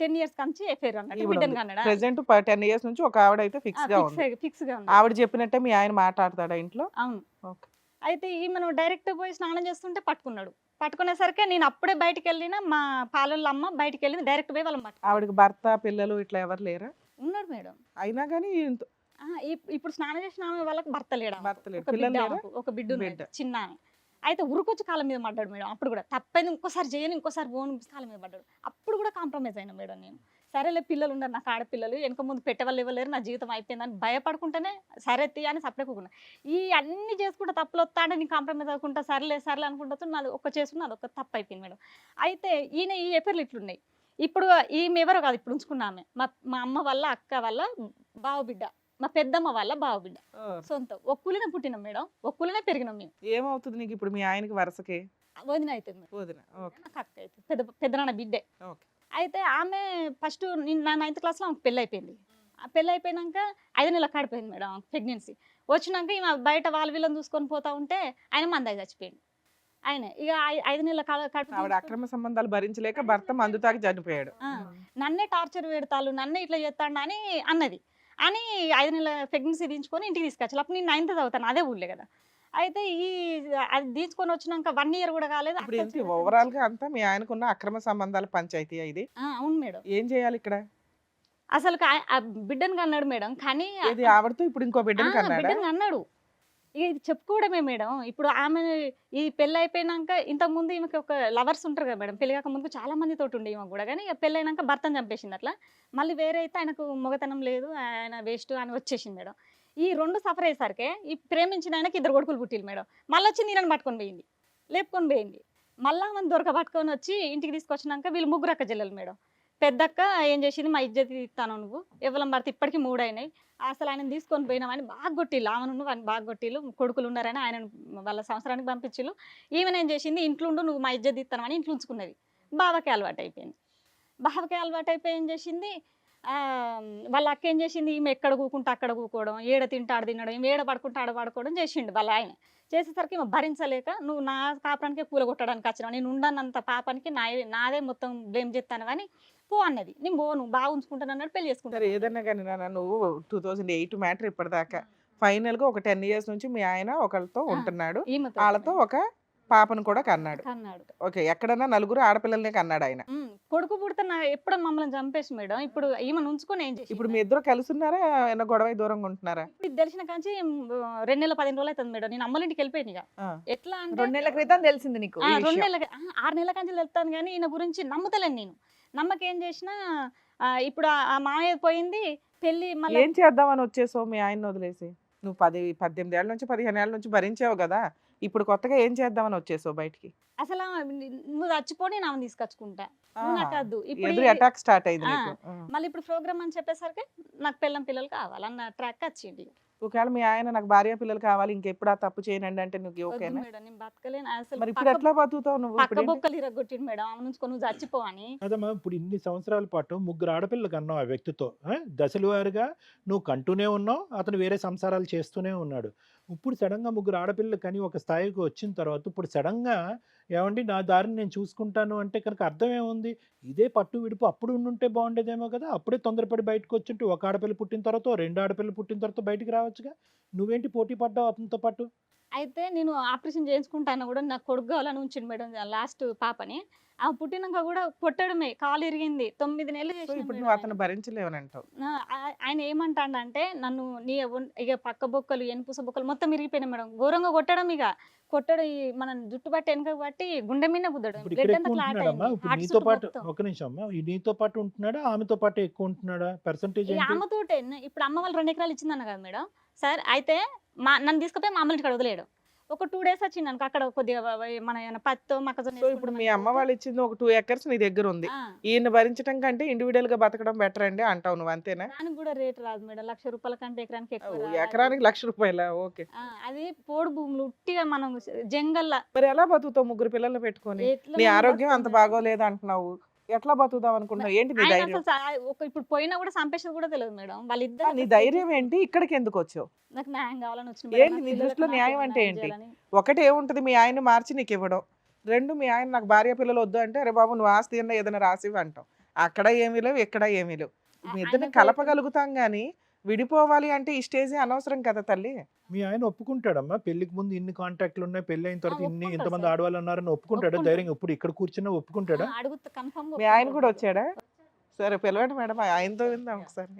10 years కంచి ఎఫైర్ అన్నట్టు ప్రెసెంట్ 10 years నుంచి ఒక ఆవిడ అయితే ఫిక్స్ గా ఉంది. ఆవిడ చెప్పినట్టే మీ ఆయన మాట్లాడతాడా ఇంట్లో? అవును. అయితే ఈమెను డైరెక్ట్ పోయి స్నానం చేస్తుంటే పట్టుకునేసరికి నేను అప్పుడే బయటకు వెళ్ళిన మా పాలల్లో అమ్మ బయటకు వెళ్ళింది, డైరెక్ట్ పోయి వాళ్ళ ఆవిడకి భర్త పిల్లలు ఇట్లా ఎవరు లేరా? ఉన్నాడు మేడం. అయినా కానీ ఇప్పుడు స్నానం చేసిన ఆమె వాళ్ళకి భర్త లేడా? ఒక బిడ్డ చిన్న ఆమె. అయితే ఉరుకొచ్చి కాళ్ళ మీద పడ్డాడు మేడం. అప్పుడు కూడా తప్పైంది, ఇంకోసారి చేయను, ఇంకోసారి పోను, కాళ్ళ మీద పడ్డాడు. అప్పుడు కూడా కాంప్రమైజ్ అయినా మేడం నేను. సరేలే పిల్లలు ఉన్నారు నాకు, ఆడపిల్లలు వెనక ముందు పెట్టేవాళ్ళు ఇవ్వలేరు, నా జీవితం అయిపోయిందని భయపడుకుంటేనే సరే అని సపరేకున్నా. ఈ అన్ని చేసుకుంటా తప్పులు వస్తాడే నేను కాంప్రమైజ్ అవ్వకుండా సరేలే అనుకుంటా నాది ఒక్క చేసుకున్నా, అదొక తప్పు అయిపోయింది మేడం. అయితే ఈయన ఈ ఎఫైర్లు ఇట్లున్నాయి. ఇప్పుడు ఈమె ఎవరో కాదు, ఇప్పుడు ఉంచుకున్నా ఆమె మా అమ్మ వాళ్ళ అక్క వాళ్ళ బావ బిడ్డ, మా పెద్దమ్మ వాళ్ళ బావ బిడ్డ, సొంతం. ఒక్కులనే పుట్టినాం మేడం, ఒక్కులనే పెరిగినాం మేము. ఏమవుతుంది నీకు ఇప్పుడు మీ ఆయనకి వరుసకి? వదిన అవుతుంది మేడం, అక్క అవుతుంది, పెద్దనాన్న బిడ్డే. అయితే ఆమె ఫస్ట్ నా 9th classలో ఆమెకు పెళ్ళి అయిపోయింది. ఆ పెళ్ళి అయిపోయినాక 5 నెలలకు కాడిపోయింది మేడం ప్రెగ్నెన్సీ. వచ్చినాక ఈమె బయట వాళ్ళ వీళ్ళని చూసుకొని పోతా ఉంటే ఆయన మందాయి చచ్చిపోయింది. ఆయన ఇక 5 నెలల కడుపు ఆవిడ అక్రమ సంబంధాలు భరించలేక భర్త మందు తాగి చనిపోయాడు. ఆ, నన్నే టార్చర్ పెడతారు, నన్నే ఇట్లా చేస్తాడు అని అన్నది. అని 5 నెలల ప్రెగ్నెన్సీ దించుకొని ఇంటికి తీసుకొచ్చాను. అప్పుడు నేను 9th చదువుతాను, అదే ఊళ్ళే కదా. అయితే అది తీసుకొని వచ్చినాక 1 year కూడా కాలేదు. ఇప్పుడు ఏంటి ఓవరాల్ గా అంతా మీ ఆయనకున్న అక్రమ సంబంధాల పంచాయతీ ఇది? అవును మేడం. ఏం చేయాలి ఇక్కడ? అసలు బిడ్డను అన్నాడు మేడం, కానీ ఇది ఆవిడతో ఇప్పుడు ఇంకో బిడ్డని కన్నాడా? బిడ్డను అన్నాడు. ఇక ఇది చెప్పుకోవడమే మేడం. ఇప్పుడు ఆమె ఈ పెళ్ళి అయిపోయినాక, ఇంతకు ముందు ఈమెకి ఒక లవర్స్ ఉంటారు కదా మేడం, పెళ్లి కాక ముందు చాలా మంది తోటి ఉండే ఈమె కూడా. కానీ ఇక పెళ్ళి అయినాక భర్తను చంపేసింది. అట్లా మళ్ళీ వేరే అయితే ఆయనకు మొగతనం లేదు, ఆయన వేస్ట్ అని వచ్చేసింది మేడం. ఈ 2 సఫర్ అయ్యేసరికి ఈ ప్రేమించిన ఆయనకి 2 కొడుకులు పుట్టిలు మేడం. మళ్ళీ వచ్చి నీళ్ళని పట్టుకొని పోయింది, లేపుకొని పోయింది. మళ్ళీ ఆమెను పట్టుకొని వచ్చి ఇంటికి తీసుకొచ్చినాక వీళ్ళు 3 అక్క చెల్లెలు మేడం. పెద్దక్క ఏం చేసింది, మా ఇజ్జత్ ఇస్తాను నువ్వు, ఎవరం పడితే ఇప్పటికీ 3 అయినాయి, అసలు ఆయన తీసుకొని పోయినామని బాగా కొట్టిళ్ళు. ఆమెను ఆయన బాగా కొట్టిళ్ళు, కొడుకులు ఉన్నారని ఆయన వాళ్ళ సంవత్సరానికి పంపించిళ్ళు. ఈమెను ఏం చేసింది, ఇంట్లో ఉండు నువ్వు మా ఇజ్జత్ ఇస్తానని ఇంట్లో ఉంచుకున్నది. బావకి అలవాటు అయిపోయింది. బావకి అలవాటు అయిపోయి ఏం చేసింది, వాళ్ళ అక్క ఏం చేసింది, ఈమె ఎక్కడ కూకుంటే అక్కడ కూకోవడం, ఏడ తింటే ఆడ తినడం, ఈమె ఏడ పడుకుంటే ఆడ పడుకోవడం చేసిండు వాళ్ళ ఆయన. చేసేసరికి ఈమె భరించలేక, నువ్వు నా పాపానికే పూల కొట్టడానికి వచ్చినావు, నేను ఉండనంత పాపానికి నాదే మొత్తం బ్లేమ్ చేస్తాను కానీ పో అన్నది. నేను పోను, బాగా ఉంచుకుంటాను అన్నాడు, పెళ్లి చేసుకుంటారు. సరే ఏదన్నా కానీ నాన్న, నువ్వు 2008 మ్యాటర్ ఇప్పటిదాకా ఫైనల్ గా ఒక 10 years నుంచి మీ ఆయన ఒకరితో ఉంటున్నాడు, ఈమెతో వాళ్ళతో ఒక పాపను కూడా కన్నాడు. అన్నాడు. ఓకే, ఎక్కడన్నా 4 ఆడపిల్లల్ని కన్నాడు ఆయన. కొడుకు పుడితే ఎప్పుడో మమ్మల్ని చంపేసి మేడం. ఇప్పుడు ఈమెను ఉంచుకొని ఏం చేసి, ఇప్పుడు మీ ఇద్దరు కలిసి ఉన్నారా, ఏమైనా గొడవ దూరంగా ఉంటున్నారా? ఇది తెలిసిన కాంచి 2 నెలల 15 రోజులు అవుతుంది మేడం. నేను అమ్మల ఇంటికి వెళ్ళిపోయింది. ఇక ఆ. ఎట్లా 2 అంటే నెలల క్రితం తెలిసింది నీకు ఈ 2 విషయం. నెలల 6 నెలల కాంచి వెళ్తాను కానీ ఈయన గురించి నమ్ముతలేను నేను. నమ్మకేం చేసినా ఇప్పుడు ఆ మామయ్య పోయింది, పెళ్లి మళ్ళీ ఏం చేద్దామని వచ్చేసావు మీ ఆయన వదిలేసి? నువ్వు 18 ఏళ్ళ నుంచి 15 ఏళ్ళ నుంచి భరించావు కదా, ఇప్పుడు కొత్తగా ఏం చేద్దామని వచ్చేసావు బయటికి? అసలు నువ్వు చచ్చిపోని నామని తీసుకొచ్చుకుంటా, నువ్వు నాకు వద్దు. ఇప్పుడు ఎదురు అటాక్ స్టార్ట్ అయింది నీకు. మళ్ళీ ఇప్పుడు ప్రోగ్రామ్ అని చెప్పేసరికి నాకు పిల్లలు కావాలన్న ట్రాక్ వచ్చింది. ఒకవేళ మీ ఆయన నాకు భార్య పిల్లలు కావాలి, ఇంకెప్పుడు ఆ తప్పు చేయనండి అంటే నువ్వు వద్దు ఓకేనా? మేడం, నేను బతకలేను అసలు. మరి ఇప్పుడు ఎట్లా బతుకుతావు నువ్వు? పక్క ఇప్పుడు ఏంటి? బొక్కలు ఇరగొట్టిండు మేడం, ఆమె నుంచి నువ్వు చచ్చిపో అని. అదమ్మా, ఇప్పుడు ఇన్ని సంవత్సరాల పాటు 3 ఆడపిల్లలు కన్నావు ఆ వ్యక్తితో, దశల వారుగా నువ్వు కంటూనే ఉన్నావు, అతను వేరే సంసారాలు చేస్తూనే ఉన్నాడు. ఇప్పుడు సడన్గా 3 ఆడపిల్లలు కని ఒక స్థాయికి వచ్చిన తర్వాత ఇప్పుడు సడన్గా ఏమండి నా దారిని నేను చూసుకుంటాను అంటే కనుక అర్థం ఏముంది? ఇదే పట్టు విడుపు అప్పుడు ఉండుంటే బాగుండేదేమో కదా. అప్పుడే తొందరపడి బయటకు వచ్చింటే ఒక ఆడపిల్ల పుట్టిన తర్వాత 2 ఆడపిల్లలు పుట్టిన తర్వాత బయటికి రావచ్చుగా. నువ్వేంటి పోటీ పడ్డావు అతనితో పాటు? అయితే నేను ఆపరేషన్ చేయించుకుంటాను కూడా నాకు కొడుకు కావాలని ఉంచిండు మేడం లాస్ట్ పాపని. ఆమె పుట్టినాక కూడా కొట్టడమే, కాలు ఇరిగింది, 9 నెలలు సో చేసిన ఇప్పుడు మేడం నువ్వు ఆయన. అతను భరించలేవని అంటావు. ఆయన ఏమంటాడంటే నన్ను ఇక పక్క బొక్కలు ఎనుపుస బొక్కలు మొత్తం ఇరిగిపోయినాయి మేడం. ఘోరంగా కొట్టడం, ఇక కొట్టడం మన జుట్టు బట్టి వెనక బట్టి గుండె మీద గుద్దడం, ఇప్పుడు బ్లడ్ ఇక్కడ అంతా ఎక్కువ క్లాట్ ఉంటున్నాడమ్మా. అయింది, ఇప్పుడు హార్ట్ నీతో చుట్టూ పాటు మొత్తం. ఒక నిమిషం అమ్మా, ఈ నీతో పాటు ఉంటున్నాడా ఆమెతో పాటు ఎక్కువ ఉంటున్నాడా? పర్సంటేజ్ ఇక ఏంటి? ఆమెతోటే ఇప్పుడు అమ్మ వాళ్ళు 2 ఎకరాలు ఇచ్చిందన్న కదా మేడం సార్. అయితే నన్ను తీసుకుపోయి మా అమ్మల ఇంటికి వదిలేయడం. ఒక 2 days వచ్చింది అనుకో, అక్కడ కొద్దిగా మన ఏమైనా పత్తో మొక్కజొన్న సో ఇప్పుడు మీ అమ్మ వాళ్ళు ఇచ్చింది ఒక 2 acres నీ దగ్గర ఉంది, ఆ, ఈయన భరించడం కంటే ఇండివిడువల్ గా బతకడం బెటర్ అండి అంటావు నువ్వు, అంతేనా? దానికి కూడా రేట్ రాదు మేడం. 1,00,000 రూపాయల కంటే ఎకరానికి ఎక్కువ రాదు. ఎకరానికి ₹1,00,000? ఓకే. అది పోడు భూములు ఉట్టిగా మనం జంగల్లా మరి ఎలా బతుకుతావు 3 పిల్లల్ని పెట్టుకొని? ఎట్లా నీ మనం ఆరోగ్యం అంత బతుకుతాం? బాగోలేదు అంటున్నావు, ఎట్లా బతుకుదాం అనుకుంటున్నావు? ఏంటి నీ ఆయన ధైర్యం? అసలు ఇప్పుడు పోయినా కూడా సంపేషన్ కూడా తెలియదు మేడం. వాళ్ళిద్దరు నీ ధైర్యం ఏంటి? ఇక్కడికి ఎందుకు వచ్చావు? నాకు న్యాయం కావాలని వచ్చిన ఏంటి మేడం. నా నీ పిల్లలకు దృష్టిలో నాకు న్యాయం అంటే న్యాయం ఏంటి? చేయాలని. ఒకటి ఏముంటది, మీ ఆయన మార్చి నీకు ఇవ్వడం. 2, మీ ఆయన నాకు భార్య పిల్లలు వద్దు అంటే అరే బాబు నువ్వు ఆస్తి అన్న ఏదైనా రాసివి అంటాం. అక్కడ ఏమీ లేవు, ఇక్కడ ఏమీ లేవు. మీ ఇద్దరిని ఆయనకు కలపగలుగుతాం గానీ విడిపోవాలి అంటే ఈ స్టేజ్ అనవసరం కదా తల్లి. మీ ఆయన ఒప్పుకుంటాడమ్మా? పెళ్లికి ముందు ఇన్ని కాంటాక్ట్లు ఉన్నాయి, పెళ్లి అయిన తర్వాత ఒప్పుకుంటాడు ఇంతమంది సార్. ఆడవాళ్ళు ఉన్నారని ఒప్పుకుంటాడా? ఒప్పుకుంటాడు. ధైర్యంగా ఇప్పుడు ఇక్కడ కూర్చున్నా ఒప్పుకుంటాడా? అడుగుతా కన్ఫర్మ్. మీ ఆయన కూడా వచ్చాడా? సరే పిలవండి మేడం, ఆయనతో విందాం ఒకసారి.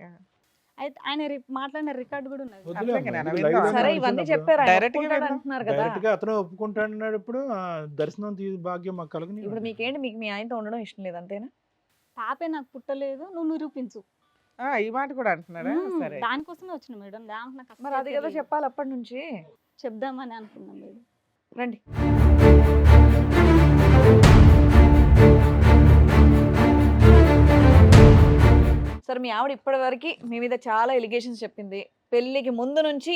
అయితే ఆయన మాట్లాడిన రికార్డు కూడా ఉన్నది. వద్దులే అట్లాగే అమ్మా, నాన్న, ఇది విందాం. live లోనే సరే ఇవన్నీ అనుకున్నప్పుడు చెప్పారు, ఆయన Direct గా ఒప్పుకుంటాడు వెళ్దాం. అంటున్నారు కదా. డైరెక్ట్ గా అతను ఒప్పుకుంటాడు. ఇప్పుడు దర్శనం భాగ్యం మాకు కలుగుని. ఇప్పుడు మీకేంటి, మీకు మీ ఆయనతో ఉండడం ఇష్టం లేదు అంతేనా? పాపే నాకు పుట్టలేదు, నువ్వు నిరూపించు. ఈ మాట కూడా అంటున్నాడా? సరే దానికోసమే వచ్చిన మేడం. దానికి నాకు మరి అది కదా చెప్పాలి అప్పటి నుంచి. చెప్దామని అనుకున్నాం మేడం. రండి. సరే మీ ఆవిడ ఇప్పటి వరకు మీ మీద చాలా ఎలిగేషన్స్ చెప్పింది. పెళ్లికి ముందు నుంచి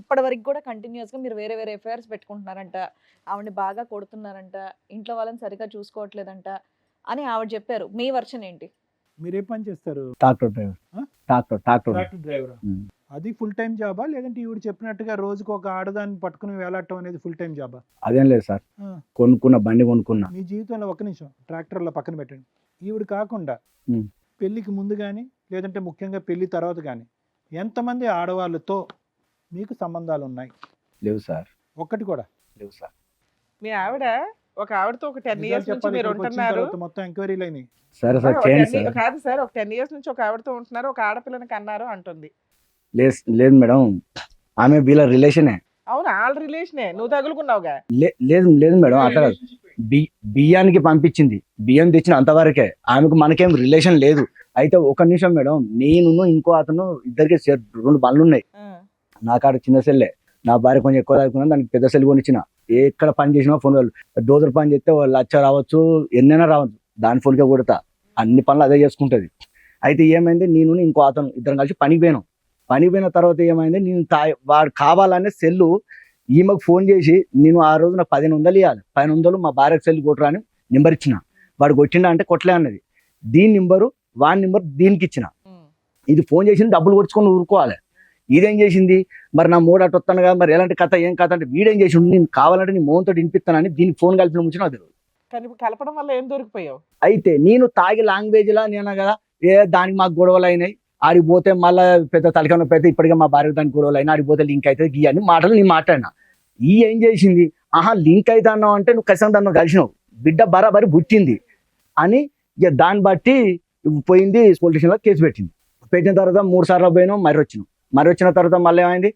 ఇప్పటి వరకు కూడా కంటిన్యూస్ గా మీరు వేరే వేరే ఎఫైర్స్ పెట్టుకుంటున్నారంట, ఆవిడని బాగా కొడుతున్నారంట, ఇంట్లో వాళ్ళని సరిగా చూసుకోవట్లేదంట అని ఆవిడ చెప్పారు. మీ వర్షన్ ఏంటి? మీరేం పని చేస్తారు? Tractor driver. ఆ? Tractor tractor driver. అది ఫుల్ టైం జాబా లేదంటే ఈవిడ చెప్పినట్టుగా రోజుకు ఒక ఆడదాన్ని పట్టుకుని వేలాడటం అనేది ఫుల్ టైం జాబా? అదేం లేదు సార్, ఆ. కొనుక్కున్న బండి కొనుక్కున్నా. మీ జీవితంలో ఒక్క నిమిషం ట్రాక్టర్లో పక్కన పెట్టండి. ఈవిడ కాకుండా ఉమ్. పెళ్ళికి ముందు కానీ లేదంటే ముఖ్యంగా పెళ్లి తర్వాత కానీ ఎంతమంది ఆడవాళ్ళతో మీకు సంబంధాలు ఉన్నాయి? లేవు సార్, ఒక్కటి కూడా లేవు సార్. మీ ఆవిడ ఒక ఆవిడతో ఒక 10 నిజాలు ఇయర్స్ నుంచి చెప్పాలి, మీరు ఇక్కడికి వచ్చిన ఉంటున్నారు. తర్వాత మొత్తం ఎంక్వైరీలు అయినాయి. సరే సార్, ఒక చేయండి 10 సార్. కాదు సార్, ఒక 10 ఇయర్స్ నుంచి ఒక ఆవిడతో ఉంటున్నారు, ఒక ఆడపిల్లని కన్నారు అంటుంది. లేదు మేడం, ఆమె వీళ్ళ రిలేషనే. అవును, వాళ్ళ రిలేషనే, నువ్వు తగులుకున్నావుగా. లేదు లేదు మేడం, అట్లా కాదు. బియ్యానికి పంపించింది, బియ్యం తెచ్చిన అంతవరకే. ఆమెకు మనకేం రిలేషన్ లేదు. అయితే ఒక నిమిషం మేడం, నేను ఇంకో అతను ఇద్దరికి 2 బండ్లు ఉన్నాయి. నా కాడ చిన్న సెల్లే, నా భార్య కొంచెం ఎక్కువ చదువుకున్నా, దానికి పెద్ద సెల్ కొనిచ్చిన. ఎక్కడ పని చేసినా ఫోన్ డోజర్ పని చేస్తే వాళ్ళు 1,00,000 రావచ్చు, ఎన్నైనా రావచ్చు, దాని ఫోన్కే కొడతా. అన్ని పనులు అదే చేసుకుంటది. అయితే ఏమైంది, నేను ఇంకో అతను ఇద్దరం కలిసి పనికి పోయిన తర్వాత ఏమైంది, నేను వాడు కావాలనే సెల్లు ఈమెకు ఫోన్ చేసి, నేను ఆ రోజు నాకు 1500 ఇవ్వాలి, 1500 మా భార్యకు సెల్ కొట్టరా అని నెంబర్ ఇచ్చిన. వాడు కొట్టిండా అంటే కొట్టలే అన్నది. దీని నెంబరు వాడి నెంబర్ దీనికి ఇచ్చిన. ఇది ఫోన్ చేసింది డబ్బులు కొట్టుకొని ఊరుకోవాలి. ఇదేం చేసింది, మరి నా మూడు అటు వస్తాను కదా, మరి ఎలాంటి కథ ఏం కథ అంటే వీడేం చేసి నేను కావాలంటే నీ మోహన్తో వినిపిస్తానని దీనికి ఫోన్ కలిపిన ముంచిన అది. కలపడం వల్ల ఏం దొరికిపోయావు? అయితే నేను తాగి లాంగ్వేజ్ లా నేను కదా, దానికి మాకు గొడవలు అయినాయి, ఆడికి పోతే మళ్ళీ పెద్ద తలకన పెద్ద ఇప్పటికే మా భార్య దానికి గొడవలు అయినా, ఆడికి పోతే లింక్ అవుతుంది గీ అని మాటలు నేను మాట్లాడినా. ఈ ఏం చేసింది, ఆహా లింక్ అవుతా అన్నావు అంటే నువ్వు ఖచ్చితంగా దాన్ని కలిసినావు, బిడ్డ బరాబరి పుట్టింది అని ఇక దాన్ని బట్టి పోయింది, పోలీస్ స్టేషన్లో కేసు పెట్టిన తర్వాత 3 సార్లు పోయినాం, మరి వచ్చిన తర్వాత మళ్ళీ ఏమైంది,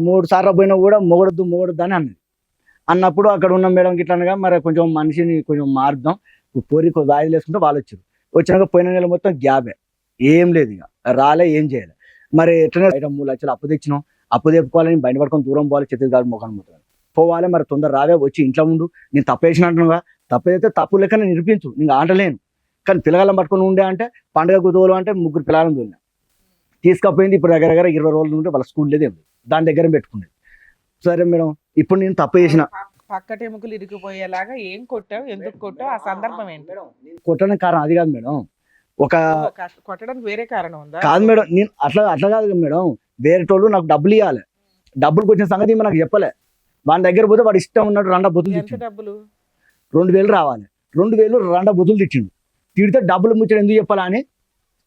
3 సార్లు పోయినా కూడా మొగడొద్దు అని అన్నప్పుడు అక్కడ ఉన్న మేడం ఇట్లా అనగా, మరి కొంచెం మనిషిని కొంచెం మారుద్దాం, పోరి వాయిదాలు వేసుకుంటే వాళ్ళు వచ్చినాక పోయిన నెల మొత్తం గ్యాబే, ఏం లేదు, ఇక రాలే, ఏం చేయాలి. మరి ఎట్లనే 3 లక్షలు అప్పు తెచ్చినాం, అప్పు తెప్పుకోవాలని బండి పట్టుకొని దూరం పోవాలి, ఛత్తీస్గఢ్ మొఖాన్ని పోతాను పోవాలి. మరి తొందర రావే, వచ్చి ఇంట్లో ఉండు, నేను తప్పేసిన అంటున్నావా, తప్పైతే తప్పు లెక్కనే నిరూపించు, నేను ఆంటలేను. కానీ పిల్లగాళ్ళని పట్టుకొని ఉండే అంటే పండుగ తోలు అంటే 3 పిల్లలను తోలినా, తీసుకపోయింది. ఇప్పుడు దగ్గర 20 రోజులు ఉంటే వాళ్ళ స్కూల్ లేదేం దాని దగ్గర పెట్టుకునేది. సరే మేడం, ఇప్పుడు నేను తప్పు చేసిన. పక్కటెముకలు ఇరిగిపోయేలాగా ఏం కొట్టావు, ఎందుకు కొట్టావు, ఆ సందర్భం ఏంటి? కొట్టడానికి కారణం అది కాదు మేడం, కొట్టడానికి వేరే కారణం ఉందా? కాదు మేడం, నేను అట్లా కాదు మేడం, వేరే తోడు నాకు డబ్బులు ఇవ్వాలి, డబ్బులకు వచ్చిన సంగతి నాకు చెప్పలే. వాడి దగ్గర పోతే వాడు ఇష్టం ఉన్నట్టు 2 బొత్తులు తెచ్చిండు. డబ్బులు 2000 రావాలి, 2000 2 బొత్తులు తెచ్చిండు. తిడితే డబ్బులు ముచ్చడం ఎందుకు చెప్పాలా అని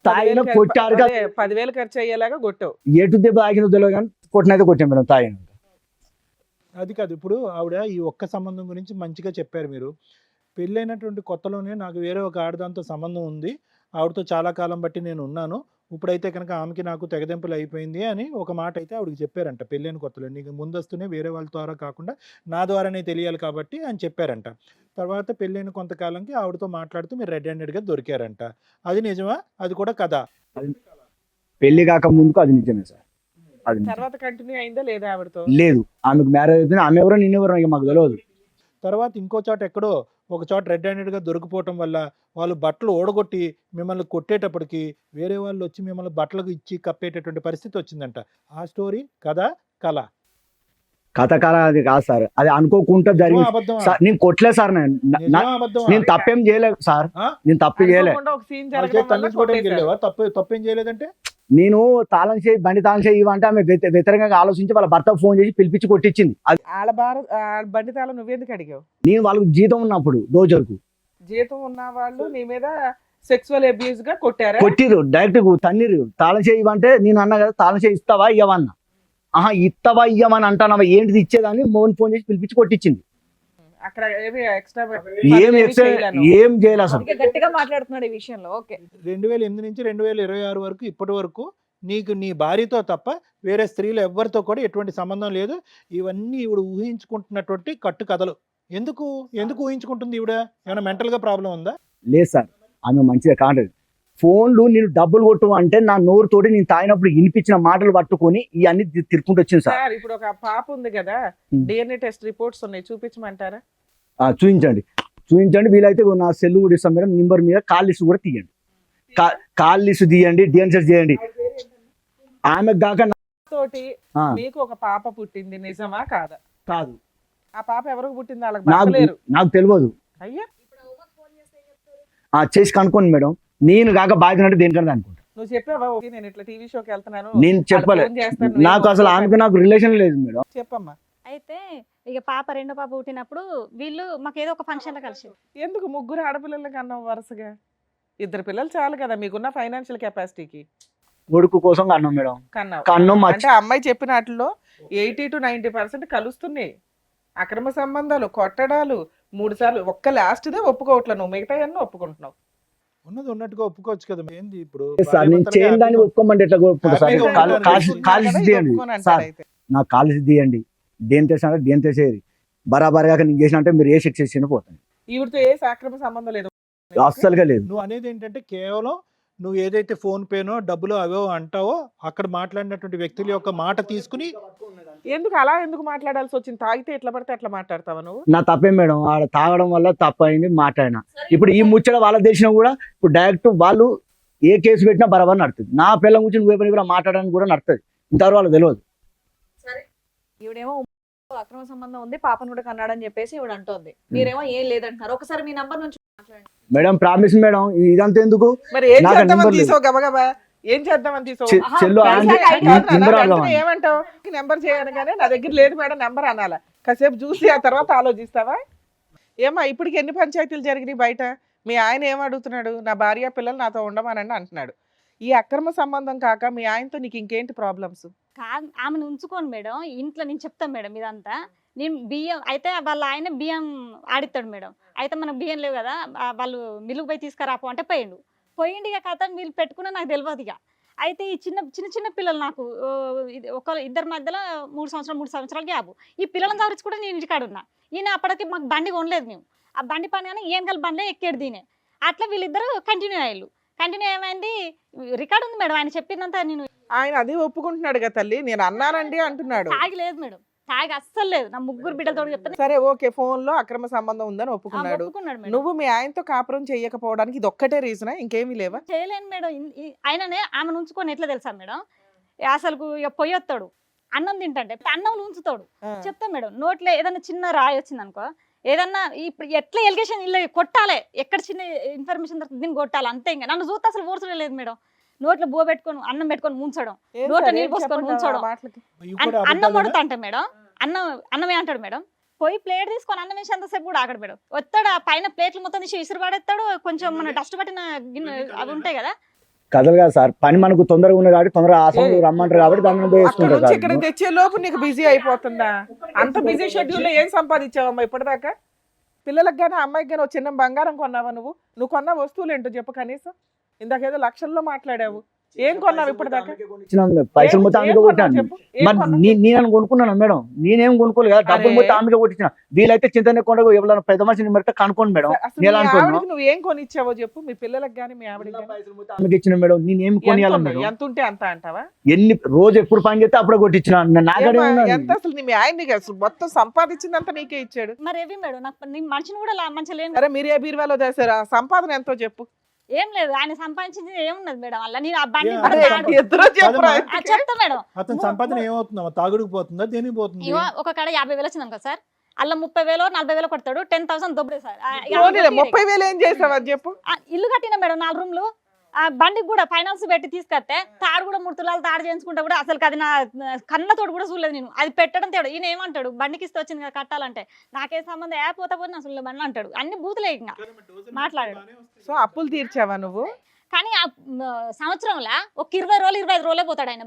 తాగిన కొట్టారు. 10,000 ఖర్చు అయ్యేలాగా కొట్టావు. ఎటు దెబ్బ ఆగిన తెలియదు కానీ కొట్టినైతే కొట్టాం మేడం తాగిన. అది కాదు, ఇప్పుడు ఆవిడ ఈ ఒక్క సంబంధం గురించి మంచిగా చెప్పారు మీరు. పెళ్ళైనటువంటి కొత్తలోనే నాకు వేరే ఒక ఆడదాంతో సంబంధం ఉంది, ఆవిడతో చాలా కాలం బట్టి నేను ఉన్నాను, ఇప్పుడైతే కనుక ఆమెకి నాకు తెగదెంపులు అయిపోయింది అని ఒక మాట అయితే ఆవిడకి చెప్పారంట. పెళ్ళైన కొత్తలో నీకు ముందస్తునే వేరే వాళ్ళ ద్వారా కాకుండా నా ద్వారానే తెలియాలి కాబట్టి అని చెప్పారంట. తర్వాత పెళ్ళైన కొంతకాలంకి ఆవిడతో మాట్లాడుతూ మీరు రెడ్ హ్యాండెడ్గా దొరికారంట. అది నిజమా, అది కూడా కదా? పెళ్లి కాక ముందుకు అది నిజమే సార్. అది తర్వాత కంటిన్యూ అయిందా లేదా ఆవిడతో? లేదు, ఆమెకు మ్యారేజ్ అయితే ఆమె ఎవరో నేనెవరో ఇక మాకు తెలియదు. తర్వాత ఇంకో చోట ఎక్కడో ఒక చోట రెడ్ హ్యాండెడ్గా దొరికిపోవటం వల్ల వాళ్ళు బట్టలు ఓడగొట్టి మిమ్మల్ని కొట్టేటప్పటికి వేరే వాళ్ళు వచ్చి మిమ్మల్ని బట్టలకు ఇచ్చి కప్పేటటువంటి పరిస్థితి వచ్చిందంట. ఆ స్టోరీ కదా కళ? కథ అది కాదు సార్, అది అనుకోకుండా జరిగింది సార్. నేను కొట్టలేదు సార్, నేను తప్పేం చేయలేదు సార్, నేను తప్పు చేయలేదు. తప్పేం చేయలేదంటే నేను బండి తాళం చేయి ఇవ్వంటే ఆమె వ్యతిరేకంగా ఆలోచించి వాళ్ళ భర్త ఫోన్ చేసి పిలిపించి కొట్టించింది. బండి తాళం నువ్వెందుకు అడిగావు? నేను వాళ్ళకి జీతం ఉన్నప్పుడు రోజుకు జీతం ఉన్న వాళ్ళు నీ మీద సెక్సువల్ అబ్యూస్ గా కొట్టిరు, డైరెక్ట్ తన్నీరు. తాళం చేయి ఇవ్వంటే నేను అన్నా కదా, తాళం చేయి ఇస్తావా ఇవ్వన్నా, ఆహా ఇస్తావా ఇవ్వమని అంటానవా, ఏంటిది ఇచ్చేదాన్ని మోహన్ ఫోన్ చేసి పిలిపించి కొట్టించింది. అక్కడ ఏం చేయాలి అసలు. గట్టిగా మాట్లాడుతున్నాడు ఈ విషయంలో. ఓకే, 2008 నుంచి 2026 వరకు ఇప్పటి వరకు నీకు నీ భార్యతో తప్ప వేరే స్త్రీలు ఎవరితో కూడా ఎటువంటి సంబంధం లేదు. ఇవన్నీ ఈవిడ ఊహించుకుంటున్నటువంటి కట్టు కథలు. ఎందుకు ఊహించుకుంటుంది ఈవిడ? ఏమైనా మెంటల్గా ప్రాబ్లం ఉందా? లేదు సార్, ఆమె మంచిగా కాదు. ఫోన్లు నేను డబ్బులు కొట్టు అంటే నా నోరుతోటి నేను తాగినప్పుడు వినిపించిన మాటలు పట్టుకొని ఇవన్నీ తిరుక్కుంటూ వచ్చింది సార్. ఇప్పుడు ఒక పాప ఉంది కదా, డిఎన్ఏ టెస్ట్ రిపోర్ట్స్ ఉన్నాయి, చూపించమంటారా? చూపించండి వీలైతే నా సెల్ కూడా ఇస్తాం మేడం, నెంబర్ మీద కాల్ లిస్ట్ కూడా తీయండి, కాల్ లిస్ట్ తీయండి, డిఎన్ఏ టెస్ట్ చేయండి. ఆమె కాక తోటి మీకు ఒక పాప పుట్టింది, నిజమా కాదా? కాదు. ఆ పాప ఎవరికి పుట్టింది? నాకు తెలియదు. అయ్యా, చేసి కనుక్కోండి మేడం, నేను కాక బాధ్యత దేనికన్నా అనుకుంటా. నువ్వు చెప్పావా ఓకే నేను ఇట్లా టీవీ షోకి వెళ్తున్నాను నేను చెప్పలే. ఫోన్ చేస్తాను, నువ్వు నాకు అసలు ఆమెకు నాకు రిలేషన్ లేదు మేడం. చెప్పమ్మా. అయితే ఇక రెండో పాప పుట్టినప్పుడు వీళ్ళు మాకు ఏదో ఒక ఫంక్షన్ లో కలిసి ఎందుకు ముగ్గురు ఆడపిల్లలకి అన్నావు వరుసగా? ఇద్దరు పిల్లలు చాలు కదా మీకున్న ఫైనాన్షియల్ కెపాసిటీకి. కొడుకు కోసం కన్నాం మేడం. కన్నావు. కన్నం అంటే అమ్మాయి చెప్పిన వాటిలో 80 to 90% కలుస్తున్నాయి. అక్రమ సంబంధాలు, కొట్టడాలు 3 సార్లు. ఒక్క లాస్ట్దే ఒప్పుకోవట్లే, నువ్వు మిగతా అన్నీ ఒప్పుకుంటున్నావు. ఉన్నది ఉన్నట్టుగా ఒప్పుకోవచ్చు కదా. ఏంది ఇప్పుడు సార్ నేను చేయని దాన్ని ఒప్పుకోమంటే ఎట్లా ఒప్పుకుంటా సార్? హ్యాపీగా ఉంటాను. కాలేజ్ తీయండి సార్, నాకు కాలేజ్ తీయండి. దేని తెచ్చినా దేని తెచ్చేది బరాబర్గా నేను చేసిన అంటే మీరు ఏ శిక్ష ఇచ్చిన పోతాను. ఈవిడతో ఏ అక్రమ సంబంధం లేదు, అస్సలుగా లేదు. నువ్వు అనేది ఏంటంటే కేవలం నువ్వు ఏదైతే ఫోన్ పేనో డబ్బులు అవో అంటావో అక్కడ మాట్లాడినటువంటి వ్యక్తుల యొక్క మాట తీసుకుని ఎందుకు అలా ఎందుకు మాట్లాడాల్సి వచ్చింది? తాగితే ఎట్లా పడితే అట్లా మాట్లాడతావా నువ్వు? నా తప్పే మేడం, ఆడ తాగడం వల్ల తప్పైంది మాట్లాడినా. ఇప్పుడు ఈ ముచ్చట వాళ్ళకి తెలిసినా కూడా ఇప్పుడు డైరెక్ట్ వాళ్ళు ఏ కేసు పెట్టినా బరాబర్ నడుతుంది. నా పిల్లల గురించి నువ్వే పని కూడా మాట్లాడడానికి కూడా నడుతుంది. ఇంతవరకు వాళ్ళకి తెలియదు. ఈవిడేమో అక్రమ సంబంధం ఉంది, పాపను కూడా కన్నాడని చెప్పేసి ఈవిడ అంటోంది. మీరేమో ఏం లేదంటున్నారు. ఒకసారి మీ నంబర్ నుంచి మాట్లాడండి మేడం. ప్రామిస్ మేడం, ఇదంతా ఎందుకు? మరి ఏం నాకు చేద్దామని నెంబర్ లేదు. తీసావు గబగబా? ఏం చేద్దామని తీసావు? చెల్లు ఏమంటావు? నెంబర్ చేయగానే నా దగ్గర లేదు మేడం నెంబర్ అనాలా? కాసేపు చూసి ఆ తర్వాత ఆలోచిస్తావా? ఏమా ఇప్పటికి ఎన్ని పంచాయతీలు జరిగినాయి బయట? మీ ఆయన ఏం అడుగుతున్నాడు? నా భార్య పిల్లలు నాతో ఉండమనండి అంటున్నాడు. ఈ అక్రమ సంబంధం కాక మీ ఆయనతో నీకు ఇంకేంటి ప్రాబ్లమ్స్? ఆమెను ఉంచుకోను మేడం, ఇంట్లో నేను చెప్తాను మేడం ఇదంతా. నేను బియ్యం అయితే వాళ్ళ ఆయన బియ్యం ఆడిస్తాడు మేడం. అయితే మనకు బియ్యం లేవు కదా, వాళ్ళు మిల్లుకు పోయి తీసుకురాపో అంటే పోయిండు ఇక కథ వీళ్ళు పెట్టుకున్నా నాకు తెలియదు ఇక. అయితే ఈ చిన్న పిల్లలు నాకు ఇద్దరి మధ్యలో 3 సంవత్సరాలు గ్యాప్. ఈ పిల్లలను తవరించి కూడా నేను ఇంటికాడ ఉన్నా. ఈయన అప్పటికి మాకు బండి కొనలేదు, మేము ఆ బండి పని కానీ ఏం కలిసి బండ్లే ఎక్కేడు దీనే. అట్లా వీళ్ళిద్దరు కంటిన్యూ అయ్యారు. కంటిన్యూ ఏమైంది రికార్డు ఉంది మేడం, ఆయన చెప్పిందంతా. నేను ఆయన అది ఒప్పుకుంటున్నాడు కదా తల్లి, నేను అన్నానండి అంటున్నాడు. తాగి లేదు మేడం, తాగి అస్సలు లేదు. నా 3 బిడ్డలతో చెప్తాను. సరే ఓకే, ఫోన్ లో అక్రమ సంబంధం ఉందని ఒప్పుకున్నాడు. నువ్వు మీ ఆయనతో కాపురం చెయ్యకపోవడానికి ఇది ఒక్కటే రీజనా? ఇంకేమీ లేవా? చేయలేను మేడం. ఆయననే ఆమెను ఉంచుకొని ఎట్లా తెలుసా మేడం? అసలు ఇక పొయ్యొత్తాడు, అన్నం తింటే అన్నం ఉంచుతాడు. చెప్తా మేడం, నోట్లో ఏదైనా చిన్న రాయి వచ్చింది అనుకో, ఏదన్నా ఇప్పుడు ఎట్లా ఎలిగేషన్ ఇల్లు కొట్టాలి, ఎక్కడ చిన్న ఇన్ఫర్మేషన్ దొరుకుతుంది దీన్ని కొట్టాలి అంతే. ఇంకా నన్ను చూస్తే అసలు ఓర్చడం లేదు మేడం. నోట్లో బువ్వ పెట్టుకొని అన్నం పెట్టుకొని ముంచడం, నోట్లో నీళ్ళు పోసుకొని ముంచడం. అన్నం వండుతా అంటే మేడం, అన్నమే అంటాడు మేడం. పోయి ప్లేట్ తీసుకొని అన్నం వేసి అంతసేపు కూడా ఆగడు మేడం. వస్తాడు ఆ పైన ప్లేట్లు మొత్తం తీసి విసురు పడేస్తాడు. కొంచెం మన డస్ట్ పట్టిన గిన్నె అవి ఉంటాయి కదా, కథలు కాదు సార్. పని మనకు తొందరగా ఉంది కాబట్టి తొందరగా ఆసనం రమ్మంటారు కాబట్టి దాన్ని నుంచి ఇక్కడ తెచ్చే లోపు నీకు బిజీ అయిపోతుందా? అంత బిజీ షెడ్యూల్ లో ఏం సంపాదించావమ్మా ఇప్పటిదాకా? పిల్లలకు కానీ అమ్మాయికి కానీ చిన్న బంగారం కొన్నావా? నువ్వు కొన్న వస్తువులు ఏంటో చెప్పు కనీసం. ఇందాకేదో లక్షల్లో మాట్లాడావు, ఏం కొన్నావు ఇప్పటిదాకా? పైసలు మొత్తం ఆమెగా కొట్టాను. మరి నేను కొనుక్కున్నాను మేడం, నేనేం కొనుక్కోలేదు కదా, డబ్బులు మొత్తం ఆమెగా కొట్టించిన. వీలైతే చింతనే కొండ ఎవరైనా పెద్ద మనిషిని మరితే కనుక్కోండి మేడం. నువ్వు ఏం కొనిచ్చావో చెప్పు మీ పిల్లలకు కానీ మీ ఆవిడకి. ఆమెకి ఇచ్చిన మేడం, నేనేం కొనియాలి మేడం? ఎంత ఉంటే అంత అంటావా? ఎన్ని రోజు ఎప్పుడు పని చేస్తే అప్పుడే కొట్టించిన. ఎంత అసలు మీ ఆయన అసలు మొత్తం సంపాదించిందంతా నీకే ఇచ్చాడు. మరి ఏవి మేడం, నాకు మనిషిని కూడా మంచిగా లేను. అరే మీరే బీరువాలో చేశారు, ఆ సంపాదన ఎంతో చెప్పు. ఏం లేదు, ఆయన సంపాదించింది ఏమున్నది మేడం వల్ల. నేను ఆ బండి చెప్తా మేడం. అతని సంపాదన ఏమవుతుందా? తాగుడుకు పోతుందా? దేనికి పోతుంది? ఒక కాడ 50,000 వచ్చింది అనుకో సార్, అలా 30,000 40,000 కొడతాడు. 10,000 దొబ్బడే సార్. 30,000 ఏం చేసావు అది చెప్పు. ఇల్లు కట్టినా మేడం 4 రూమ్లు. ఆ బండికి కూడా ఫైనాన్స్ పెట్టి తీసుకొస్తే తాడు కూడా 3 తులాలు తాడు చేయించుకుంటా కూడా అసలు అది నా కన్నతోడు కూడా చూడలేదు నేను. అది పెట్టడం తేడు. ఈయన ఏమంటాడు, బండికి ఇస్తే వచ్చింది కదా కట్టాలంటే, నాకే సంబంధం పోతా పోతే అసలు బండి అంటాడు. అన్ని బూతులే ఇంకా మాట్లాడాడు. సో అప్పులు తీర్చావా నువ్వు? కానీ ఆ సంవత్సరంలో ఒక 20 రోజులు 25 రోజులే పోతాడు ఆయన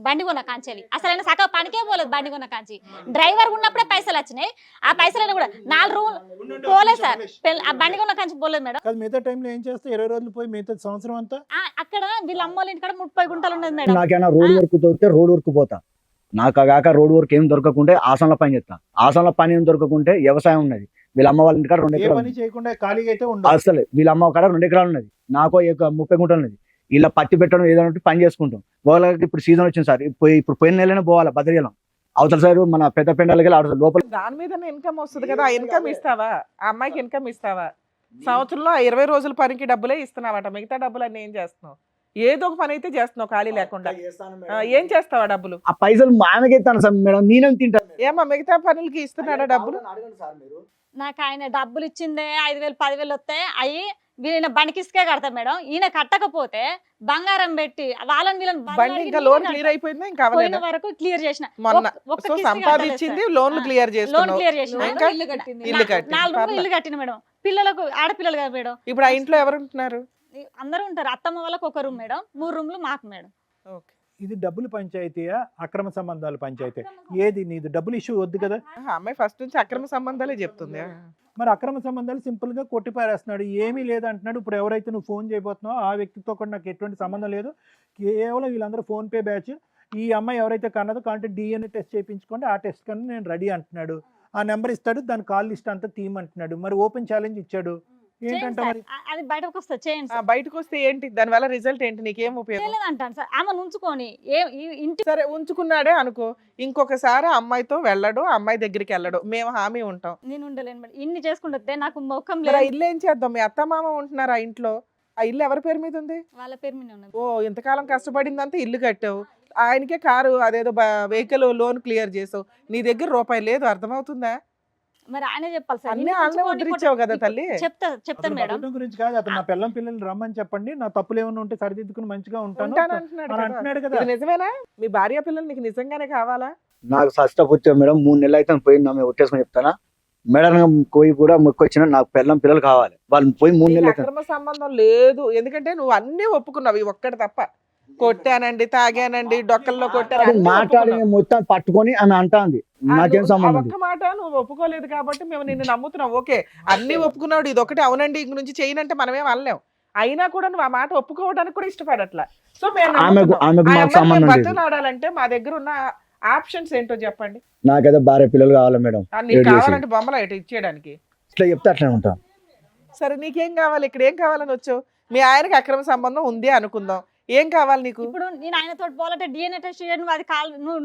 బండి కొన్న కాంచెలి. అసలు ఆయన సగం పనికే పోలేదు బండి కొన్న కాంచి. డ్రైవర్ ఉన్నప్పుడే పైసలు వచ్చినాయి. ఆ పైసలు కూడా 4 రోజులు పోలేదు సార్. ఆ బండి కొన్న కాంచి పోలేదు మేడం. మిగతా టైంలో ఏం చేస్తే 20 రోజులు పోయి మిగతా సంవత్సరం అంతా అక్కడ వీళ్ళ అమ్మోళ్ళ ఇంటికాడ 30 గుంటలు ఉన్నది మేడం. నాకైనా రోడ్ వర్క్ దొరికితే రోడ్ వర్క్ పోతా. నాకు కాక రోడ్ వర్క్ ఏం దొరకకుంటే ఆసనల పని చేస్తా. ఆసనల పని ఏం దొరకకుంటే వ్యవసాయం ఉన్నది. వీళ్ళ అమ్మ వాళ్ళ ఇంటికాడ 2 ఎకరాలు చేయకుండా ఖాళీగా అయితే అసలు వీళ్ళ అమ్మ కాడ 2 ఎకరాలు ఉన్నది. నాకు 30 గుంటలు ఉన్నది. ఇలా పత్తి పెట్టడం ఏదైనా పని చేసుకుంటాం. వాళ్ళకి ఇప్పుడు సీజన్ వచ్చింది సార్, ఇప్పుడు పోయిన నెలనే పోవాలి బద్రీలం అవతల సైడ్ మన పెద్ద పెండాలకి లోపల. దాని మీద ఇన్కమ్ వస్తుంది కదా, ఆ ఇన్కమ్ ఇస్తావా? ఆ అమ్మాయికి ఇన్కమ్ ఇస్తావా? సంవత్సరంలో 20 రోజుల పనికి డబ్బులే ఇస్తున్నావట, మిగతా డబ్బులు అన్ని ఏం చేస్తున్నావు? ఏదో ఒక పని అయితే చేస్తున్నావు ఖాళీ లేకుండా. ఏం చేస్తావా డబ్బులు? ఆ పైసలు ఆమెకి ఇస్తాను సార్ మేడం, నేనేం తింటాను? ఏమా మిగతా పనులకి ఇస్తున్నాడా డబ్బులు? నాకు ఆయన డబ్బులు ఇచ్చిందే 5,000 10,000 వస్తాయి. అవి ఈయన బండికిసుకే కడతా మేడం. ఈయన కట్టకపోతే బంగారం పెట్టి వాళ్ళని వీళ్ళని బండి ఇంకా లోన్ క్లియర్ అయిపోయిందా? ఇంకా పోయిన అవ్వలేదా? వరకు క్లియర్ చేసిన. మొన్న ఒక్క సో కిస్తీ సంపాదించింది కట్టలేదు లోన్లు సార్. క్లియర్ లోన్ చేస్తున్నావు. క్లియర్ చేసిన. ఇంకా ఇల్లు కట్టింది. ఇల్లు కట్టింది. 4 రూమ్లు పర్లే. ఇల్లు కట్టిన మేడం. పిల్లలకు ఆడపిల్లలు కదా మేడం. ఇప్పుడు ఆ ఇంట్లో ఎవరు ఉంటున్నారు? అందరూ ఉంటారు. అత్తమ్మ వాళ్ళకి ఒక రూమ్ మేడం, 3 రూమ్లు మాకు మేడం. ఓకే. ఇది డబ్బులు పంచాయతీయా అక్రమ సంబంధాలు పంచాయతీ ఏది నీది? డబ్బులు ఇష్యూ వద్దు కదా. అమ్మాయి ఫస్ట్ నుంచి అక్రమ సంబంధాలే చెప్తుంది. మరి అక్రమ సంబంధాలు సింపుల్ గా కొట్టిపారేస్తున్నాడు, ఏమీ లేదంటున్నాడు. ఇప్పుడు ఎవరైతే నువ్వు ఫోన్ చేయబోతున్నావో ఆ వ్యక్తితో కూడా నాకు ఎటువంటి సంబంధం లేదు, కేవలం వీళ్ళందరూ ఫోన్ పే బ్యాచ్. ఈ అమ్మాయి ఎవరైతే కన్నదో కాబట్టి DNA టెస్ట్ చేయించుకోండి, ఆ టెస్ట్ కన్నా నేను రెడీ అంటున్నాడు. ఆ నెంబర్ ఇస్తాడు, దాని కాల్ లిస్ట్ అంతా తీయమంటున్నాడు. మరి ఓపెన్ ఛాలెంజ్ ఇచ్చాడు చేయండి ఏంటంటే సార్. మరి అది బయటకు వస్తే చేయండి సార్. బయటకు వస్తే ఏంటి దాని వల్ల రిజల్ట్ ఏంటి? నీకేం ఉపయోగం? చేయలేదంటాను సార్. ఆమె ఉంచుకొని ఇంటి సరే ఉంచుకున్నాడే అనుకో, ఇంకొకసారి అమ్మాయితో వెళ్ళడు, అమ్మాయి దగ్గరికి వెళ్ళడు, మేము హామీ ఉంటాం. నేను ఉండలేను మేడం. ఇన్ని చేసుకుంటే నాకు ముఖం మరి ఆ లేదు. ఇల్లు ఏం చేద్దాం? మీ అత్త మామ ఉంటున్నారు ఆ ఇంట్లో, ఆ ఇల్లు ఎవరి పేరు మీద ఉంది? వాళ్ళ పేరు మీద ఉన్నది. ఓ ఇంతకాలం కష్టపడిందంతా ఇల్లు కట్టావు, ఆయనకే కారు అదేదో వెహికల్ లోన్ క్లియర్ చేసావు, నీ దగ్గర రూపాయి లేదు. అర్థమవుతుందా? మరి ఆయనే చెప్పాలి సార్. అన్నీ ఇన్ని వాళ్ళే ఉంచుకొని ఉద్ధరించావు కదా తల్లి. చెప్తా అతను మేడం. బతకడం గురించి కాదు, అతను నా పిల్లం పిల్లల్ని రమ్మని చెప్పండి, నా తప్పులు ఏమైనా ఉంటే సరిదిద్దుకుని మంచిగా ఉంటాను ఉంటాను అంటున్నాడు అని కదా. అంటున్నాడు కదా. ఇది నిజమేనా? మీ భార్య పిల్లలు నీకు నిజంగానే కావాలా? నాకు ఫస్ట్ ఆఫ్ వచ్చావు మేడం, 3 నెలలు అయితే పోయింది ఆమె ఒట్టేసుకొని చెప్తానా మేడం. పోయి కూడా మొక్కొచ్చిన నాకు పిల్లలు కావాలి, వాళ్ళు పోయి 3 నీకు నెలలు అయితే. అక్రమ సంబంధం లేదు, ఎందుకంటే నువ్వు అన్ని ఒప్పుకున్నావు. ఇవి ఒక్కటి తప్ప, కొట్టానండి, తాగానండి, డొక్కల్లో కొట్టాను అన్నీ మాట్లాడి ఒప్పుకున్నావు. మొత్తం పట్టుకొని ఆమె అంటాంది నాకేం ఆ సంబంధం ఒక్క మాట నువ్వు ఒప్పుకోలేదు కాబట్టి మేము నిన్ను నమ్ముతున్నాం. ఓకే అన్ని ఒప్పుకున్నాడు, ఇది ఒకటి అవునండి ఇంక నుంచి చేయనంటే మనమేం అనలేం. అయినా కూడా నువ్వు ఆ మాట ఒప్పుకోవడానికి కూడా ఇష్టపడట్లా. సో మేము ఆమెకు మాకు సంబంధం లేదు. బతులాడాలంటే మా దగ్గర ఉన్న ఆప్షన్స్ ఏంటో చెప్పండి. నాకైతే భార్య పిల్లలు కావాలి మేడం. నీకు 7 years. కావాలంటే బొమ్మలు ఇటు ఇచ్చేయడానికి. ఇట్లా చెప్తే అట్లనే ఉంటాను. సరే నీకేం కావాలి? ఇక్కడ ఏం కావాలని వచ్చావు? మీ ఆయనకి అక్రమ సంబంధం ఉంది అనుకుందాం, ఏం కావాలి నీకు? ఇప్పుడు నేను ఆయనతో పోవాలంటే DNA టెస్ట్ చేయను. అది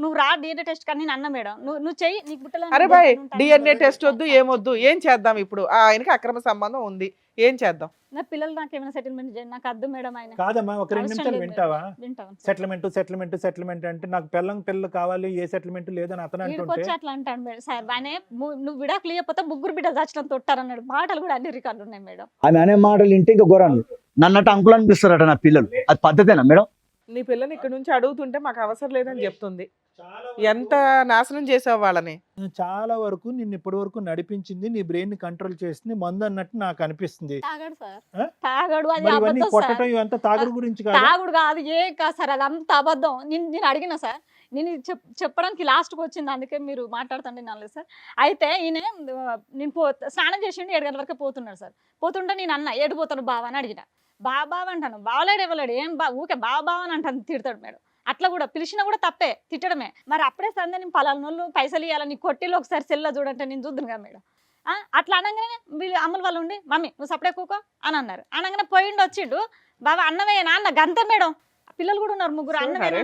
నువ్వు రా DNA టెస్ట్ కానీ నేను అన్న మేడం. నువ్వు చెయ్యి, నీకు బుట్టలో అరే బాయ్ DNA టెస్ట్ వద్దు ఏమొద్దు, ఏం చేద్దాం? ఇప్పుడు ఆయనకి అక్రమ సంబంధం ఉంది, ఏం చేద్దాం? నా పిల్లలు నాకు ఏమైనా సెటిల్మెంట్ చేయండి, నాకు అద్దు మేడం. ఆయన కాదమ్మా, ఒక 2 అవసరం నిమిషాలు లేదు వింటావా? వింటాను. సెటిల్మెంట్ అంటే నాకు పిల్లలు కావాలి, ఏ సెటిల్మెంట్ లేదని అతను వీడికి అంటుంటే వచ్చి అట్లా అంటాడు మేడం. సార్ ఆయనే నువ్వు విడాకులు ఇవ్వకపోతే 3 బిడ్డలు చచ్చడం తొట్టారన్నాడు. మాటలు కూడా అన్ని రికార్డులు ఉన్నాయి మేడం. ఆమె అనే మాటలు వింటే ఇంకా ఘోరాలు. నన్నట్టు అంకులు అనిపిస్తారట నా పిల్లలు. అది పద్ధతేనా మేడం? నీ పిల్లని ఇక్కడ నుంచి అడుగుతుంటే మాకు అవసరం లేదని చెప్తుంది. ఎంత నాశనం చేసావు వాళ్ళని. చాలా వరకు నిన్ను ఇప్పటి వరకు నడిపించింది, నీ బ్రెయిన్ ని కంట్రోల్ చేసింది మందు అన్నట్టు నాకు అనిపిస్తుంది. తాగాడు సార్, ఆ? తాగాడు. అది మరి ఇవన్నీ అబద్ధం సార్. కొట్టడం ఇవంతా తాగుడు గురించి కాదు. తాగుడు కాదు, ఏం కాదు సార్, అది అంత అబద్ధం. నేను అడిగిన సార్, నేను చెప్పడానికి లాస్ట్కి వచ్చింది, అందుకే మీరు మాట్లాడుతుంటే నల్లలేదు సార్. అయితే ఈయన నేను స్నానం చేసిండు, 7 గంటల వరకు పోతున్నాడు సార్. పోతుంటే నేను అన్న ఏడు పోతాడు బావ అని అడిగిన. బావ అంటాను, బావలేడు ఇవ్వలేడు, ఏం ఊకే బావ అని అంటాను, తిడతాడు మేడం. అట్లా కూడా పిలిచినా కూడా తప్పే, తిట్టడమే. మరి అప్పుడే సందే నేను పలానోళ్ళు పైసలు ఇవ్వాలని కొట్టిలో ఒకసారి సెల్లో చూడంటే నేను చూద్దును కదా మేడం. అట్లా అనగానే వీళ్ళు అమ్ముల వాళ్ళు ఉండి మమ్మీ నువ్వు సపడే కూకో అని అన్నారు. అనగానే పోయిండు, వచ్చిండు, బాబా అన్నమేనా అన్న గంతే మేడం. పిల్లలు కూడా ఉన్నారు, 3 అన్నమేనా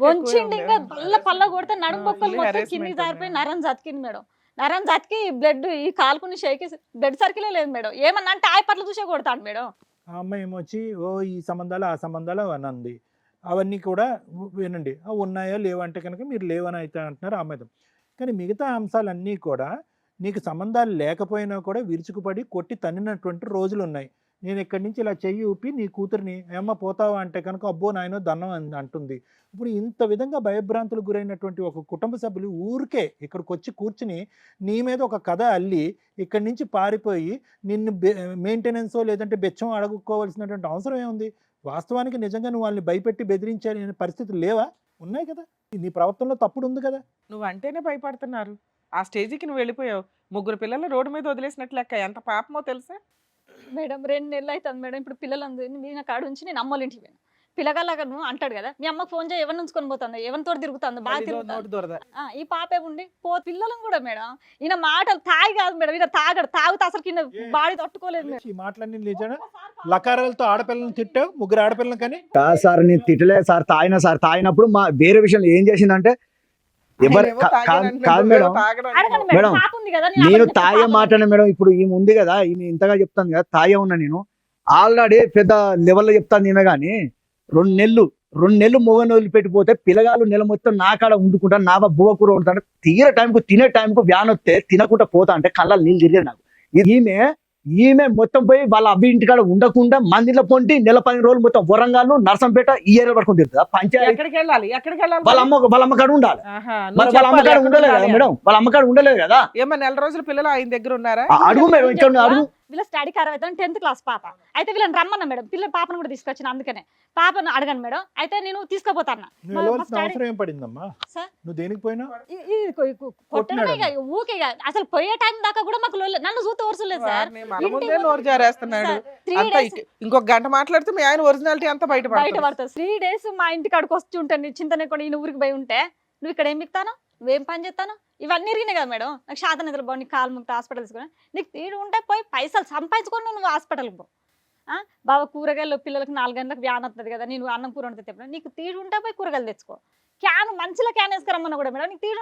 వంచిండి, ఇంకా పల్ల కొడితే నడుము బొక్కలు మొత్తం కిందికి జారిపోయి నరం జతికింది మేడం. నరం జతికి బ్లడ్ ఈ కాలుకుని షేకి బ్లడ్ సర్కిలే లేదు మేడం. ఏమన్నా అంటే పట్ల చూసే కొడతాడు మేడం. ఆ అమ్మాయి ఏమొచ్చి ఓ ఈ సంబంధాలు ఆ సంబంధాలు అని అంది. అవన్నీ కూడా వినండి, ఉన్నాయో లేవంటే కనుక మీరు లేవని అయితే అంటున్నారు అమ్మాయి. కానీ మిగతా అంశాలన్నీ కూడా నీకు సంబంధాలు లేకపోయినా కూడా విరుచుకుపడి కొట్టి తన్నినటువంటి రోజులు ఉన్నాయి. నేను ఇక్కడి నుంచి ఇలా చెయ్యి ఊపి నీ కూతురిని ఏమ్మ పోతావా అంటే కనుక అబ్బో నాయనో దన్నం అంటుంది. ఇప్పుడు ఇంత విధంగా భయభ్రాంతులకు గురైనటువంటి ఒక కుటుంబ సభ్యులు ఊరికే ఇక్కడికి వచ్చి కూర్చుని నీ మీద ఒక కథ అల్లి ఇక్కడి నుంచి పారిపోయి నిన్ను మెయింటెనెన్సో లేదంటే బెచ్చం అడుగుకోవాల్సినటువంటి అవసరం ఏముంది? వాస్తవానికి నిజంగా నువ్వు వాళ్ళని భయపెట్టి బెదిరించాలి పరిస్థితులు లేవా? ఉన్నాయి కదా, నీ ప్రవర్తనలో తప్పుడు ఉంది కదా. నువ్వు అంటేనే భయపడుతున్నారు. ఆ స్టేజ్కి నువ్వు వెళ్ళిపోయావు. 3 పిల్లలు రోడ్డు మీద వదిలేసినట్లు లెక్క. ఎంత పాపమో తెలుసా మేడం. 2 నెలలు అవుతుంది మేడం. ఇప్పుడు పిల్లలందరూ మీ కాడ ఉంచి నేను అమ్మోళ్ళ ఇంటికి పోయాను. పిల్లగాళ్ళగా నువ్వు అంటాడు కదా, మీ అమ్మకు ఫోన్ చేయి, ఎవరిని ఉంచుకొని పోతుంది, ఎవరితో తిరుగుతుంది, బాగా తిరుగుతుంది. ఈ పాపే ఉండి పిల్లలను కూడా మేడం ఈయన మాటలు తాగి కాదు మేడం, ఈయన తాగడు, తాగుతా అసలు కింద బాడీ తట్టుకోలేదు మేడం. ఈ మాటలన్నీ నిజానా? లకారాలతో ఆడపిల్లలను తిట్టావు, 3 ఆడపిల్లలు కానీ. కాదు సార్, నేను తిట్టలేదు సార్. తాగినప్పుడు మా వేరే విషయం ఏం చేసిందంటే కాదు మేడం, అడగండి మేడం, పాప ఉంది కదా, నేను తాగే మాటనే మేడం. ఇప్పుడు ఈమె ఉంది కదా, ఈమె ఇంతగా చెప్తాను కదా, తాగే ఉన్నా నేను ఆల్రెడీ పెద్ద లెవెల్లో చెప్తాను ఈమె. కానీ 2 నెలలు మొగని వదిలిపెట్టిపోతే పిల్లగాళ్ళు నెల మొత్తం నా కాడ వండుకుంటా, నా బువ్వ కూర వండుతాను. తినే టైంకు వ్యాన్ వస్తే తినకుండా పోతా అంటే కళ్ళ నీళ్ళు తిరిగేది నాకు. ఈమె ఈమె మొత్తం పోయి వాళ్ళ అబ్బి ఇంటికాడ ఉండకుండా మందిలో పొంటి నెల 10 రోజులు మొత్తం వరంగల్ నర్సంపేట ఈ ఏరియా పడుకుని తిరుగుతుందా పంచాయతీ ఎక్కడికి వెళ్ళాలి వాళ్ళ అమ్మకాడ ఉండాలి ఆహా, మరి నువ్వు వాళ్ళ చెప్పాలి, అమ్మకాడ ఎక్కడ ఉండలేదు కదా ఉండాలి మేడం, వాళ్ళ అమ్మకాడ ఉండలేదు కదా. ఏమో నెల రోజులు పిల్లలు ఆయన దగ్గర ఉన్నారా? అడుగు మేడం, ఇక్కడ అడుగు. వీళ్ళ స్టడీ ఖరాబ్ అవుతుంది 10th క్లాస్ పాప. అయితే వీళ్ళని రమ్మన్నా మేడం, పిల్లల పాపను కూడా తీసుకొచ్చిన, అందుకనే పాపను అడగను మేడం. అయితే నేను తీసుకుపోతాను. నువ్వు వెళ్ళవలసిన అవసరం ఏం పడిందమ్మా? సార్ నువ్వు దేనికి పోయినా? కొట్టడమే ఇక, ఊకే ఇక. అసలు పోయే టైం దాకా కూడా మాకు నన్ను చూస్తే ఓర్చలేదు సార్. వారిని మన ముందే నోరు జారేస్తున్నాడు. 3 అంతా days ఇంకొక గంట మాట్లాడితే మీ ఆయన ఒరిజినాలిటీ అంతా బయట బయట పడుతుంది. 3 days మా ఇంటికి అడుగు వచ్చి ఉంటాను, చింతనే కూడా ఈయన ఊరికి పోయి ఉంటే నువ్వు ఇక్కడ ఏం మిక్తాను, నువ్వేం పని చేస్తాను, ఇవన్నీ ఇరిగినాయి కదా మేడం. నాకు శాతం నిద్ర బాగు, నీకు కాలు ముక్త హాస్పిటల్ తీసుకుని, నీకు తీడు ఉంటే పోయి పైసలు సంపాదించుకొని నువ్వు హాస్పిటల్కి పో. బాబా కూరగాయలు పిల్లలకు 4 గంటలకు వ్యాన్ వస్తుంది కదా, నేను అన్నం కూర వండితే చెప్పిన, నీకు తీడు ఉంటే పోయి కూరగాయలు తెచ్చుకో. క్యాన్ మంచిలో క్యాన్ వేసుకురమ్మన్నా కూడా మేడం, నీకు తీడు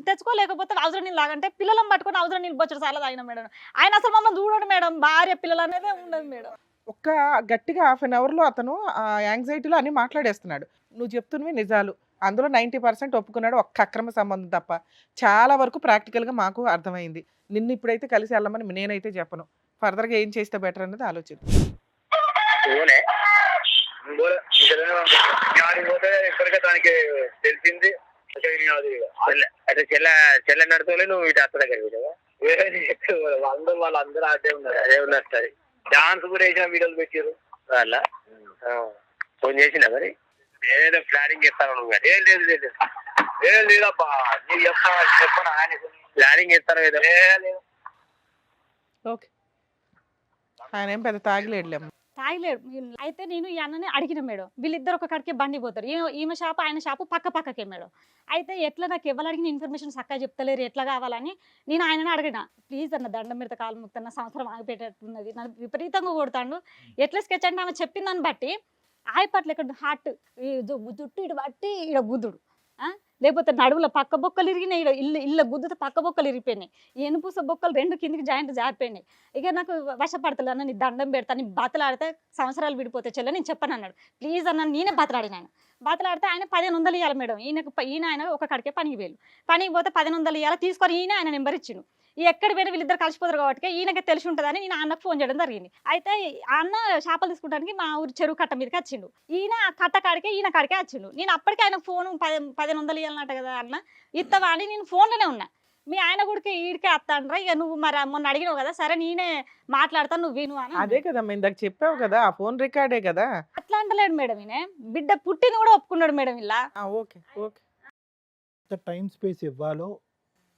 తెచ్చుకోలేకపోతే అవసరం నీళ్ళు లాగంటే పిల్లలను పట్టుకొని అవసరం నీళ్ళు బొచ్చడు సార్లు ఆయన మేడం. ఆయన అసలు మమ్మల్ని చూడడు మేడం, భార్య పిల్లలు అనేదే ఉండదు మేడం. ఒక్క గట్టిగా హాఫ్ అన్ అవర్ లో అతను ఆ యాంగ్జైటీలో అన్ని మాట్లాడేస్తున్నాడు. నువ్వు చెప్తున్నవి నిజాలు, అందులో 90% ఒప్పుకున్నాడు, ఒక్క అక్రమ సంబంధం తప్ప. చాలా వరకు ప్రాక్టికల్ గా మాకు అర్థమైంది. నిన్ను ఇప్పుడైతే కలిసి వెళ్ళమని నేనైతే చెప్పను. ఫర్దర్ గా ఏం చేస్తే బెటర్ అనేది ఆలోచిద్దాం. ఇప్పటికే దానికి తెలిసింది. అయితే చెల్లె నడుతూనే నువ్వు ఇటు అత్త దగ్గర అందరూ వాళ్ళందరూ అదే ఉన్నారు సార్. డాన్స్ కూడా వేసిన వీడియోలు పెట్టారు వాళ్ళ. ఫోన్ చేసినా మరి ఏదో ప్లానింగ్ చేస్తాను నువ్వు. ఏం లేదు లేదు ఏం లేదబ్బా, నీకు చెప్పను ఆయన ప్లానింగ్ చేస్తాను ఏదో లేదు. ఓకే, ఆయన ఏం పెద్ద తాగిలేడులేమ్మ. తాగలేడు. అయితే నేను ఈ అన్నని అడిగిన మేడం, వీళ్ళిద్దరు ఒక కాడికే బండి పోతారు, ఈమె షాపు ఆయన షాపు పక్క పక్కకే మేడం. అయితే ఎట్లా నాకు ఎవరు అడిగిన ఇన్ఫర్మేషన్ చక్కగా చెప్తలేరు, ఎట్లా కావాలని నేను ఆయనని అడిగిన. ప్లీజ్ అన్న దండం మీద కాలు ముక్తన్న, సంవత్సరం ఆగిపెట్టేట్టున్నది, నన్ను విపరీతంగా కొడతాడు. ఎట్లా స్కెచ్ అంటే ఆమె చెప్పిన దాన్ని బట్టి ఆయపట్ల ఇక్కడ హార్ట్ జుట్టు ఇటు బట్టి ఇక్కడ గుద్దుడు, లేకపోతే నడువుల పక్క బొక్కలు ఇరిగినాయి, ఇళ్ళ గుద్దుతో పక్క బొక్కలు ఇరిగిపోయినాయి, ఎనుపూస బొక్కలు 2 కిందికి జాయింట్ జారిపోయినాయి. ఇక నాకు వశపడతలే అన్న, నీ దండం పెడతా, నీ బతలాడితే సంవత్సరాలు విడిపోతే చెల్లె నేను చెప్పను అన్నాడు. ప్లీజ్ అన్న, నేనే బతలాడిన. ఆయన బతలాడితే ఆయన 1500 ఇవ్వాలి మేడం. ఈయన ఆయన ఒక కడికే పనికి వేలు, పనికి పోతే 1500 ఇవ్వాలి తీసుకొని ఈయన ఆయన నెంబర్ ఇచ్చిండు. ఈ ఎక్కడ పోయినా వీళ్ళిద్దరు కలిసిపోతారు కాబట్టి ఈయనకి తెలిసి ఉంటుందని నేను అన్నకు ఫోన్ చేయడం జరిగింది. అయితే అన్న చేపలు తీసుకోవడానికి మా ఊరు చెరువు కట్ట మీదకి వచ్చిండు. ఈయన కట్ట కాడికే ఈయన కాడికే వచ్చిండు. నేను అప్పటికే ఆయన ఫోన్ 1500 ఇవ్వాలన్నట్టు కదా అన్న, ఇత్తవా అని నేను ఫోన్లోనే ఉన్నా. మీ ఆయన కూడా ఈడికే వస్తాండ్రా, ఇక నువ్వు మరి మొన్న అడిగినావు కదా, సరే నేనే మాట్లాడతాను నువ్వు విను అని. అదే కదా ఇందాక చెప్పావు కదా, ఆ ఫోన్ రికార్డే కదా. అట్లా అంటలేడు మేడం, ఈయన బిడ్డ పుట్టింది కూడా ఒప్పుకున్నాడు మేడం. ఇలా ఓకే ఓకే, టైం స్పేస్ ఇవ్వాలో,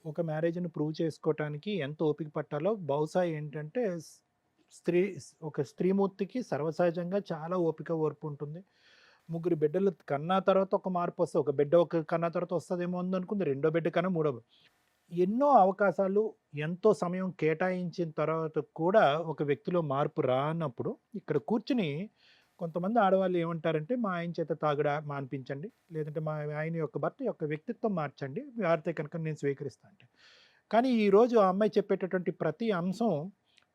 ఒక మ్యారేజ్ని ప్రూవ్ చేసుకోవటానికి ఎంత ఓపిక పట్టాలో, బహుశా ఏంటంటే ఒక స్త్రీమూర్తికి సర్వసహజంగా చాలా ఓపిక ఓర్పు ఉంటుంది. 3 బిడ్డలు కన్నా తర్వాత ఒక మార్పు వస్తుంది, ఒక బిడ్డ కన్నా తర్వాత వస్తుందేమో ఉందనుకుంది, 2వ బిడ్డ కన్నా 3వ. ఎన్నో అవకాశాలు ఎంతో సమయం కేటాయించిన తర్వాత కూడా ఒక వ్యక్తిలో మార్పు రానప్పుడు ఇక్కడ కూర్చుని కొంతమంది ఆడవాళ్ళు ఏమంటారంటే, మా ఆయన చేత తాగుడా మాన్పించండి, లేదంటే మా ఆయన యొక్క భర్త యొక్క వ్యక్తిత్వం మార్చండి, వారితే కనుక నేను స్వీకరిస్తాను అంటే. కానీ ఈరోజు ఆ అమ్మాయి చెప్పేటటువంటి ప్రతి అంశం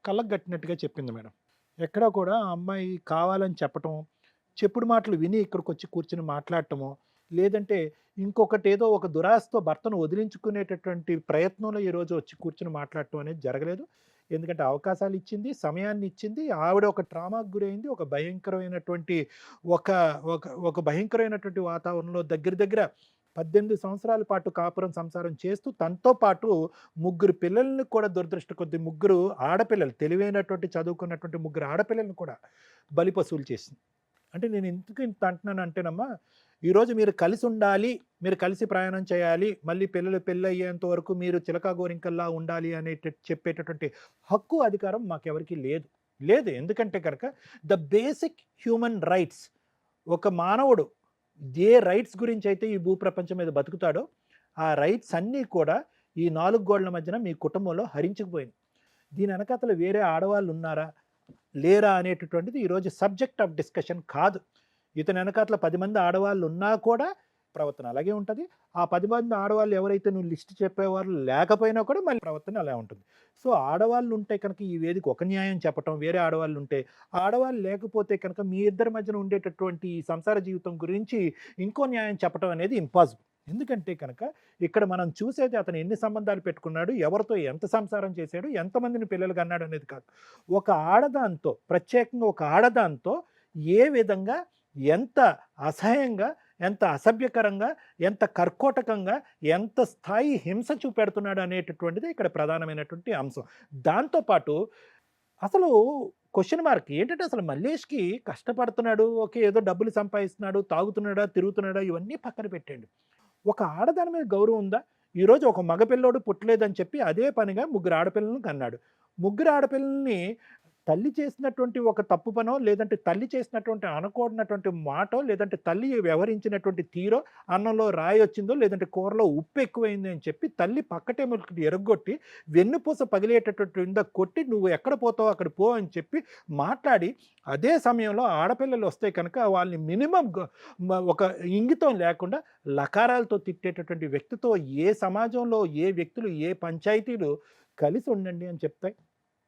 కళ్ళకు గట్టినట్టుగా చెప్పింది మేడం. ఎక్కడ కూడా ఆ అమ్మాయి కావాలని చెప్పటం, చెప్పుడు మాటలు విని ఇక్కడికి వచ్చి కూర్చుని మాట్లాడటమో, లేదంటే ఇంకొకటి ఏదో ఒక దురాశతో భర్తను వదిలించుకునేటటువంటి ప్రయత్నంలో ఈరోజు వచ్చి కూర్చుని మాట్లాడటం అనేది జరగలేదు. ఎందుకంటే అవకాశాలు ఇచ్చింది, సమయాన్ని ఇచ్చింది, ఆవిడ ఒక ట్రామాకు గురైంది, ఒక భయంకరమైనటువంటి ఒక భయంకరమైనటువంటి వాతావరణంలో దగ్గర 18 సంవత్సరాల పాటు కాపురం సంసారం చేస్తూ తనతో పాటు 3 పిల్లల్ని కూడా దురదృష్ట కొద్ది 3 ఆడపిల్లలు, తెలివైనటువంటి చదువుకున్నటువంటి 3 ఆడపిల్లలను కూడా బలిపశువులు చేసింది. అంటే నేను ఎందుకు ఇంత అంటున్నాను అంటేనమ్మా, ఈరోజు మీరు కలిసి ఉండాలి, మీరు కలిసి ప్రయాణం చేయాలి, మళ్ళీ పిల్లలు పెళ్ళి అయ్యేంత వరకు మీరు చిలకా గోరింకల్లా ఉండాలి అనే చెప్పేటటువంటి హక్కు అధికారం మాకెవరికి లేదు. ఎందుకంటే కనుక ద బేసిక్ హ్యూమన్ రైట్స్, ఒక మానవుడు ఏ రైట్స్ గురించి అయితే ఈ భూప్రపంచం మీద బతుకుతాడో ఆ రైట్స్ అన్నీ కూడా ఈ 4 గోడల మధ్యన మీ కుటుంబంలో హరించుకుపోయింది. దీని వెనకాతల వేరే ఆడవాళ్ళు ఉన్నారా లేరా అనేటటువంటిది ఈరోజు సబ్జెక్ట్ ఆఫ్ డిస్కషన్ కాదు. ఇతని వెనకాతల 10 మంది ఆడవాళ్ళు ఉన్నా కూడా ప్రవర్తన అలాగే ఉంటుంది. ఆ 10 మంది ఆడవాళ్ళు ఎవరైతే నువ్వు లిస్ట్ చెప్పేవాళ్ళు లేకపోయినా కూడా మళ్ళీ ప్రవర్తన అలా ఉంటుంది. సో ఆడవాళ్ళు ఉంటే కనుక ఈ వేదిక ఒక న్యాయం చెప్పటం, వేరే ఆడవాళ్ళు ఉంటే, ఆడవాళ్ళు లేకపోతే కనుక మీ ఇద్దరి మధ్యన ఉండేటటువంటి ఈ సంసార జీవితం గురించి ఇంకో న్యాయం చెప్పటం అనేది ఇంపాసిబుల్. ఎందుకంటే కనుక ఇక్కడ మనం చూసేది అతను ఎన్ని సంబంధాలు పెట్టుకున్నాడు, ఎవరితో ఎంత సంసారం చేశాడు, ఎంతమందిని పిల్లలు కన్నాడు అనేది కాదు. ఒక ఆడదాంతో, ప్రత్యేకంగా ఒక ఆడదాంతో ఏ విధంగా, ఎంత అసహ్యంగా, ఎంత అసభ్యకరంగా, ఎంత కర్కోటకంగా, ఎంత స్థాయి హింస చూపెడుతున్నాడు అనేటటువంటిది ఇక్కడ ప్రధానమైనటువంటి అంశం. దాంతోపాటు అసలు క్వశ్చన్ మార్క్ ఏంటంటే, అసలు మల్లేష్కి కష్టపడుతున్నాడు, ఓకే, ఏదో డబ్బులు సంపాదిస్తున్నాడు, తాగుతున్నాడా, తిరుగుతున్నాడా, ఇవన్నీ పక్కన పెట్టండి. ఒక ఆడదాని మీద గౌరవం ఉందా? ఈరోజు ఒక మగపిల్లోడు పుట్టలేదని చెప్పి అదే పనిగా 3 ఆడపిల్లలను కన్నాడు. 3 ఆడపిల్లల్ని తల్లి చేసినటువంటి ఒక తప్పు పనో, లేదంటే తల్లి చేసినటువంటి అనకూడనటువంటి మాటో, లేదంటే తల్లి వ్యవహరించినటువంటి తీరో, అన్నంలో రాయి వచ్చిందో, లేదంటే కూరలో ఉప్పు ఎక్కువైంది అని చెప్పి తల్లి పక్కటేములకి ఎరగొట్టి వెన్నుపూస పగిలేటటువంటి కొట్టి నువ్వు ఎక్కడ పోతావో అక్కడ పో అని చెప్పి మాట్లాడి, అదే సమయంలో ఆడపిల్లలు వస్తే కనుక వాళ్ళని మినిమం ఒక ఇంగితం లేకుండా లకారాలతో తిట్టేటటువంటి వ్యక్తితో ఏ సమాజంలో, ఏ వ్యక్తులు, ఏ పంచాయతీలు కలిసి ఉండండి అని చెప్తాయి?